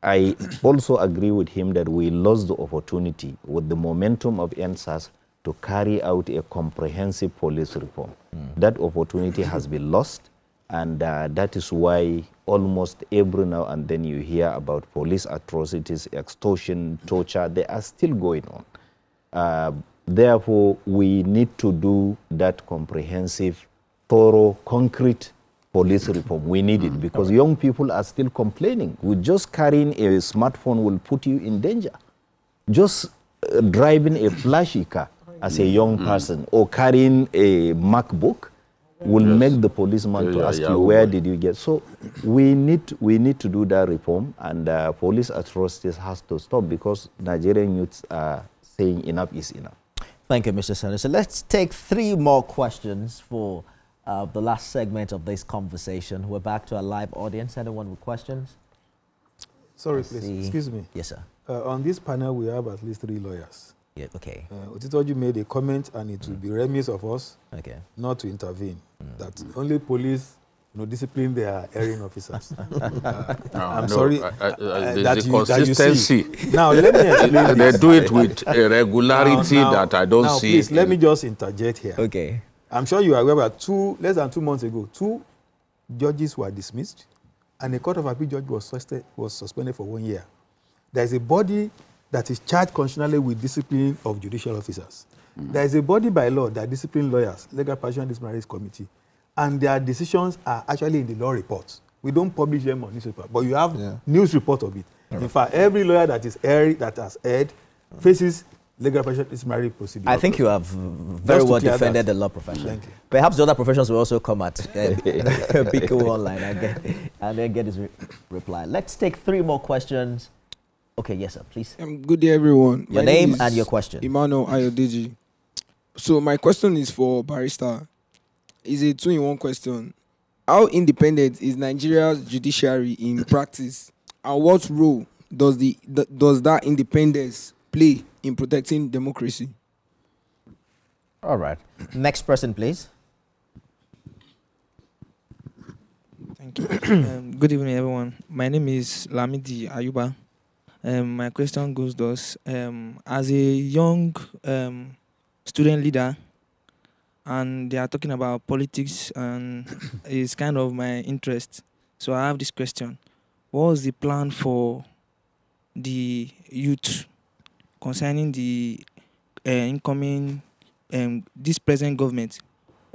I also agree with him that we lost the opportunity with the momentum of NSAS to carry out a comprehensive police reform. That opportunity has been lost, and that is why almost every now and then you hear about police atrocities, extortion, torture. They are still going on. Therefore, we need to do that comprehensive, thorough, concrete police reform. We need it, because young people are still complaining. With just carrying a smartphone will put you in danger. Just driving a flashy car as a young person or carrying a MacBook will make the policeman to ask you, where did you get? So we need to do that reform, and police atrocities has to stop, because Nigerian youths are saying enough is enough. Thank you, Mr. Senator. So let's take 3 more questions for the last segment of this conversation. We're back to our live audience. Anyone with questions? Sorry, please. Excuse me. Yes, sir. On this panel, we have at least 3 lawyers. Yeah, okay. Otitoju made a comment, and it will be remiss of us not to intervene. That only police, discipline their erring officers. I'm sorry. The consistency. Now, let me explain. They do it with a regularity that I don't see. Please, let me just interject here. Okay. I'm sure you are aware that less than 2 months ago, 2 judges were dismissed, and a court of appeal judge was suspended for 1 year. There is a body that is charged constitutionally with discipline of judicial officers. There is a body by law that disciplines lawyers, Legal Passion Disciplinary Committee, and their decisions are actually in the law reports. We don't publish them on newspaper, but you have news report of it. In fact, every lawyer that has erred faces Legal Passion Disciplinary procedure. I think you have very well defended the law profession. Thank you. Perhaps the other professions will also come at BKO online and then get his reply. Let's take 3 more questions. Okay, yes, sir, please. Good day, everyone. Your name and your question. Emmanuel Ayodeji. So my question is for Barrister. It's a 2-in-1 question. How independent is Nigeria's judiciary in practice, and what role does that independence play in protecting democracy? All right. Next person, please. Thank you. Good evening, everyone. My name is Lamidi Ayuba. My question goes thus. As a young student leader, and they are talking about politics, and it's kind of my interest. So I have this question. What was the plan for the youth concerning the incoming, this present government?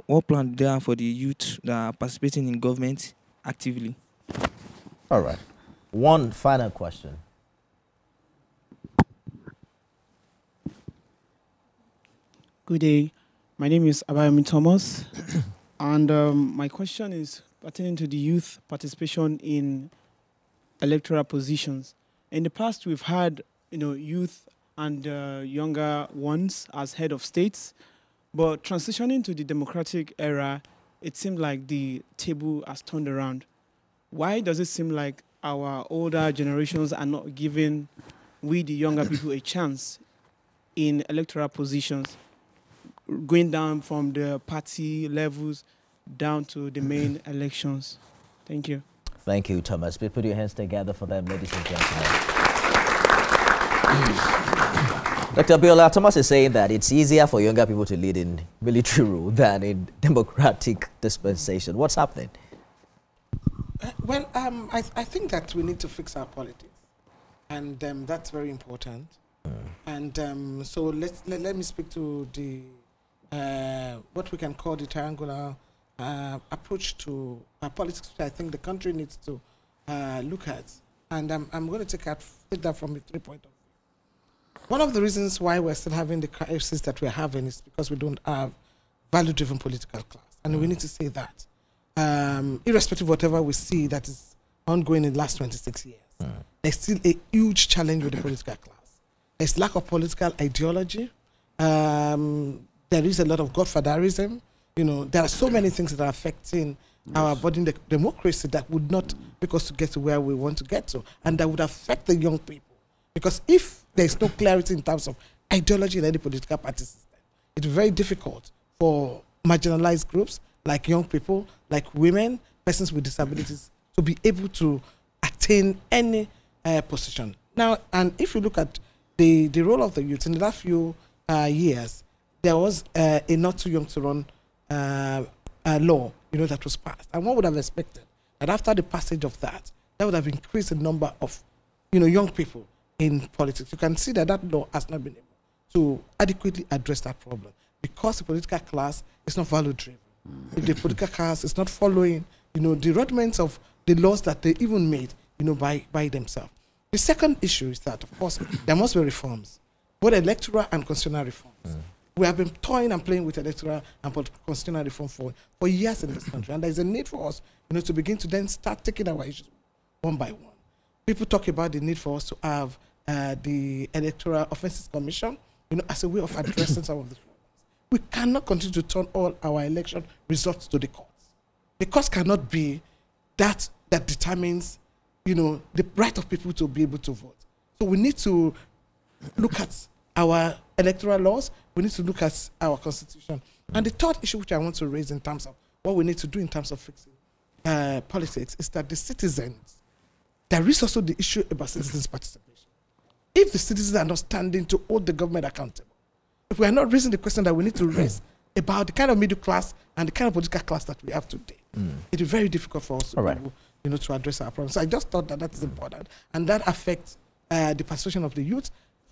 What plan do they have for the youth that are participating in government actively? All right. One final question. Good day. My name is Abiodun Thomas, and my question is pertaining to the youth participation in electoral positions. In the past, we've had youth and younger ones as head of states, but transitioning to the democratic era, it seemed like the table has turned around. Why does it seem like our older generations are not giving we, the younger people, a chance in electoral positions, going down from the party levels down to the main elections? Thank you. Thank you, Thomas. Please put your hands together for them, ladies and gentlemen. Dr. Abiola, Thomas is saying that it's easier for younger people to lead in military rule than in democratic dispensation. What's happening? Well, I think that we need to fix our politics, and that's very important. And so let me speak to the what we can call the triangular approach to politics, which I think the country needs to look at. And I'm going to take that from a 3-point of view. One of the reasons why we're still having the crisis that we're having is because we don't have value-driven political class. And we need to say that. Irrespective of whatever we see that is ongoing in the last 26 years, there's still a huge challenge with the political class. There's lack of political ideology. There is a lot of godfatherism. There are so many things that are affecting our budding democracy that would not make us to get to where we want to get to, and that would affect the young people. Because if there's no clarity in terms of ideology in any political party system, it's very difficult for marginalized groups like young people, like women, persons with disabilities, to be able to attain any position. Now, and if you look at the role of the youth in the last few years, there was a not too young to run law, that was passed. And one would have expected that after the passage of that would have increased the number of, young people in politics. You can see that law has not been able to adequately address that problem because the political class is not value-driven. The political class is not following, the rudiments of the laws that they even made, by themselves. The second issue is that, of course, there must be reforms, both electoral and constitutional reforms. We have been toying and playing with electoral and constitutional reform for years in this country, and there's a need for us, to begin to then start taking our issues one by one. People talk about the need for us to have the Electoral Offences Commission, as a way of addressing some of the problems. We cannot continue to turn all our election results to the courts. The courts cannot be that determines, the right of people to be able to vote. So we need to look at our electoral laws. We need to look at our constitution. And the third issue which I want to raise in terms of what we need to do in terms of fixing politics is that the citizens, there is also the issue about citizens' participation. If the citizens are not standing to hold the government accountable, if we are not raising the question that we need to raise about the kind of middle class and the kind of political class that we have today, it is very difficult for us to be able, to address our problems. So I just thought that is important, and that affects the participation of the youth,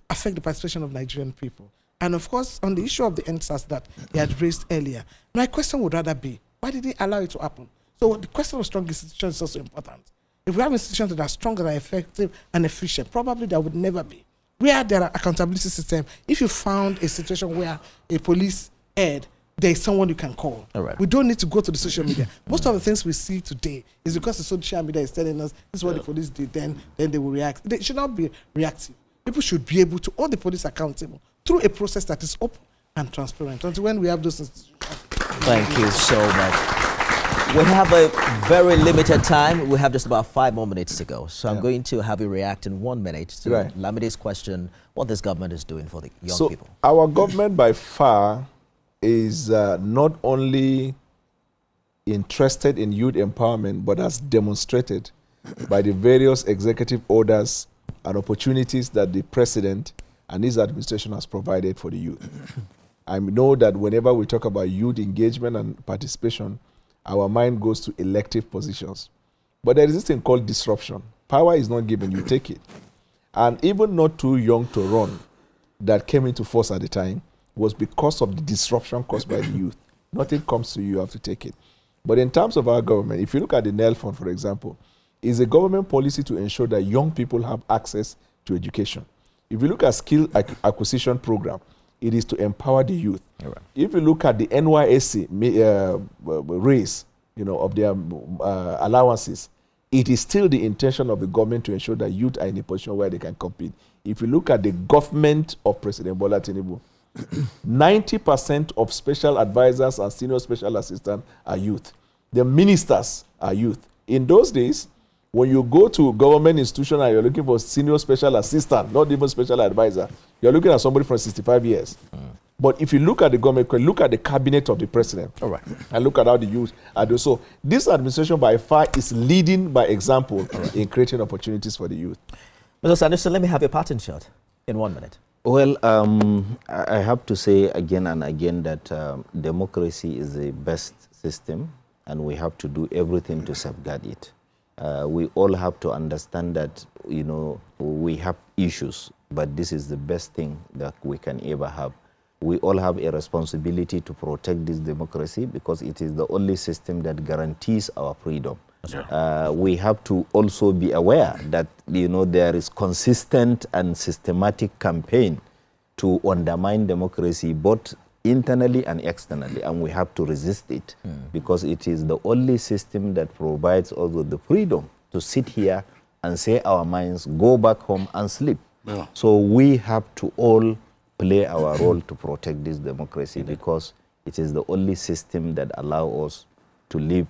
affect the participation of Nigerian people. And of course, on the issue of the NSAS that he had raised earlier, my question would rather be, why did he allow it to happen? So the question of strong institutions is also important. If we have institutions that are strong, that are effective and efficient, probably there would never be. Where there are accountability systems, if you found a situation where a police head, there is someone you can call. We don't need to go to the social media. Most of the things we see today is because the social media is telling us this is what the police did, then they will react. They should not be reactive. People should be able to hold the police accountable through a process that is open and transparent. Until when we have those institutions. Thank you so much. We have a very limited time. We have just about 5 more minutes to go. So I'm Yeah. going to have you react in 1 minute to Lamide's question, what this government is doing for the young people. Our government by far is not only interested in youth empowerment, but has demonstrated by the various executive orders and opportunities that the president and his administration has provided for the youth. I know that whenever we talk about youth engagement and participation, our mind goes to elective positions. But there is this thing called disruption. Power is not given, you take it. And even not too young to run that came into force at the time was because of the disruption caused by the youth. Nothing comes to you, you have to take it. But in terms of our government, if you look at the NEL Fund, for example, it's a government policy to ensure that young people have access to education. If you look at skill acquisition program, it is to empower the youth. Right. If you look at the NYSC raise, of their allowances, it is still the intention of the government to ensure that youth are in a position where they can compete. If you look at the government of President Bwala Tinubu, 90% of special advisors and senior special assistants are youth. The ministers are youth. In those days, when you go to government institution and you're looking for senior special assistant, not even special advisor, you're looking at somebody from 65 years. But if you look at the government, look at the cabinet of the president, and look at how the youth are doing. So this administration by far is leading by example in creating opportunities for the youth. Mr. Sanusi, let me have your parting shot in 1 minute. Well, I have to say again and again that democracy is the best system, and we have to do everything to safeguard it. We all have to understand that, we have issues, but this is the best thing that we can ever have. We all have a responsibility to protect this democracy because it is the only system that guarantees our freedom. We have to also be aware that, there is consistent and systematic campaign to undermine democracy, both internally and externally, and we have to resist it because it is the only system that provides us with the freedom to sit here and say our minds, go back home and sleep. So we have to all play our role to protect this democracy because it is the only system that allows us to live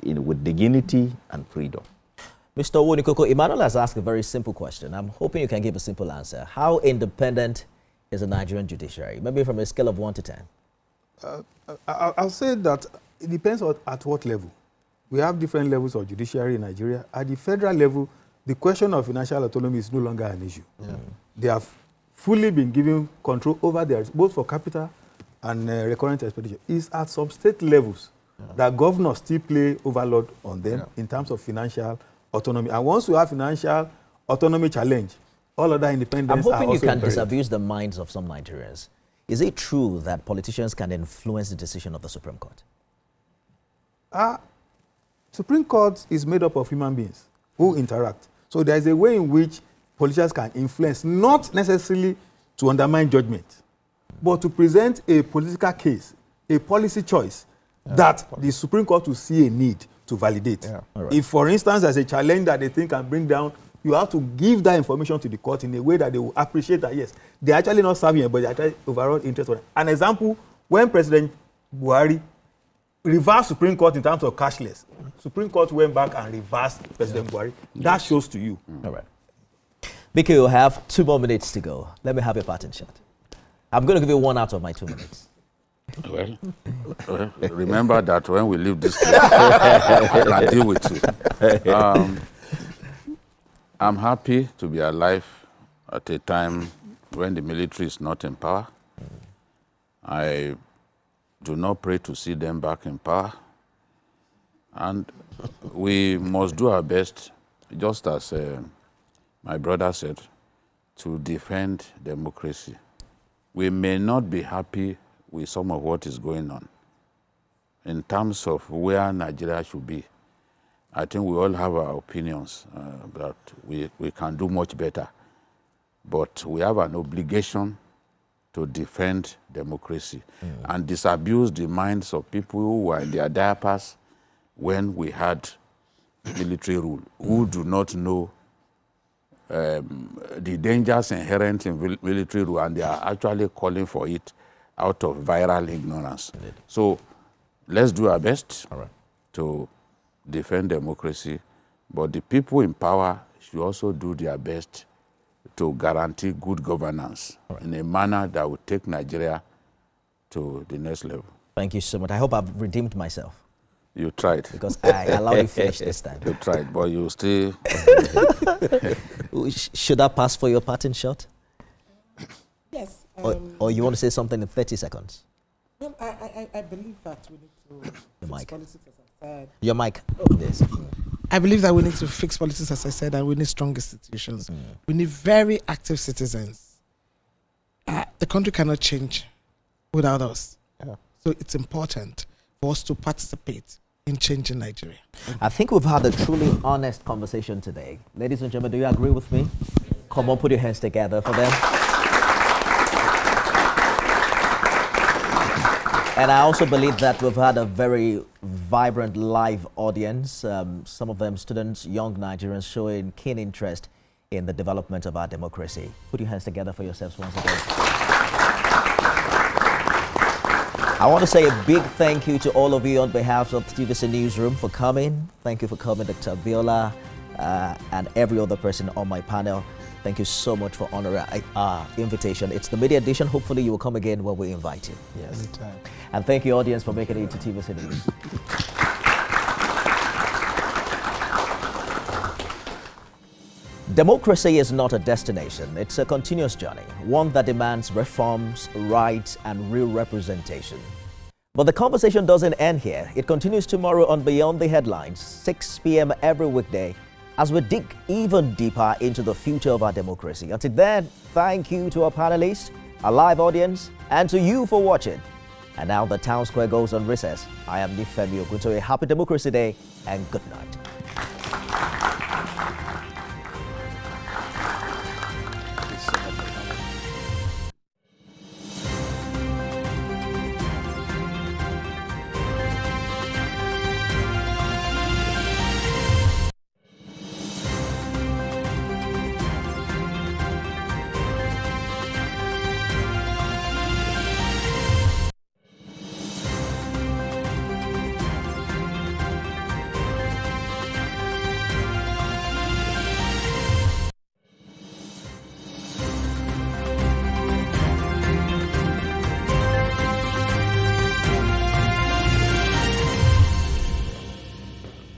with dignity and freedom. Mr. Owonikoko, Emmanuel has asked a very simple question. I'm hoping you can give a simple answer. How independent is the Nigerian judiciary? Maybe from a scale of 1 to 10. I'll say that it depends on at what level. We have different levels of judiciary in Nigeria. At the federal level, the question of financial autonomy is no longer an issue. They have fully been given control over theirs, both for capital and recurrent expenditure. It's at some state levels that governors still play overload on them in terms of financial autonomy. And once you have financial autonomy challenge, all other independents I'm hoping you can disabuse the minds of some Nigerians. Is it true that politicians can influence the decision of the Supreme Court? Supreme Court is made up of human beings who interact. So there is a way in which politicians can influence, not necessarily to undermine judgment, but to present a political case, a policy choice that the Supreme Court will see a need to validate. If, for instance, there's a challenge that they think can bring down, you have to give that information to the court in a way that they will appreciate that, yes, they're actually not serving but they're actually overall interested. An example, when President Buhari reversed Supreme Court in terms of cashless, Supreme Court went back and reversed President Buhari. That shows to you. All right. BKO, you have 2 more minutes to go. Let me have your parting shot. I'm going to give you 1 out of my 2 minutes. Well, remember that when we leave this place, I can deal with you. I'm happy to be alive at a time when the military is not in power. I do not pray to see them back in power. And we must do our best, just as my brother said, to defend democracy. We may not be happy with some of what is going on. In terms of where Nigeria should be, I think we all have our opinions that we can do much better. But we have an obligation to defend democracy and disabuse the minds of people who were in their diapers when we had military rule, who do not know the dangers inherent in military rule, and they are actually calling for it out of viral ignorance. So let's do our best. to defend democracy, but the people in power should also do their best to guarantee good governance in a manner that will take Nigeria to the next level. Thank you so much. I hope I've redeemed myself. You tried. Because I allowed you to finish this time. You tried, but you still... Should I pass for your parting shot? Yes. Or you want to say something in 30 seconds? Well, I believe that we need to fix politics, as I said. Your mic. Yes. I believe that we need to fix politics, as I said, and we need strong institutions. We need very active citizens. The country cannot change without us. Yeah. So it's important for us to participate in changing Nigeria. I think we've had a truly honest conversation today. Ladies and gentlemen, do you agree with me? Come on, put your hands together for them. And I also believe that we've had a very vibrant live audience. Some of them students, young Nigerians showing keen interest in the development of our democracy. Put your hands together for yourselves once again. I want to say a big thank you to all of you on behalf of the TVC Newsroom for coming. Thank you for coming, Dr. Abiola, and every other person on my panel. Thank you so much for honoring our invitation. It's the media edition. Hopefully you will come again when we invite you. Yes. Anytime. And thank you, audience, for making it into TVC News. Democracy is not a destination. It's a continuous journey, one that demands reforms, rights, and real representation. But the conversation doesn't end here. It continues tomorrow on Beyond the Headlines, 6 p.m. every weekday, as we dig even deeper into the future of our democracy. Until then, thank you to our panelists, our live audience, and to you for watching. And now the town square goes on recess. I am Nifemi Oguntoye. Happy Democracy Day and good night.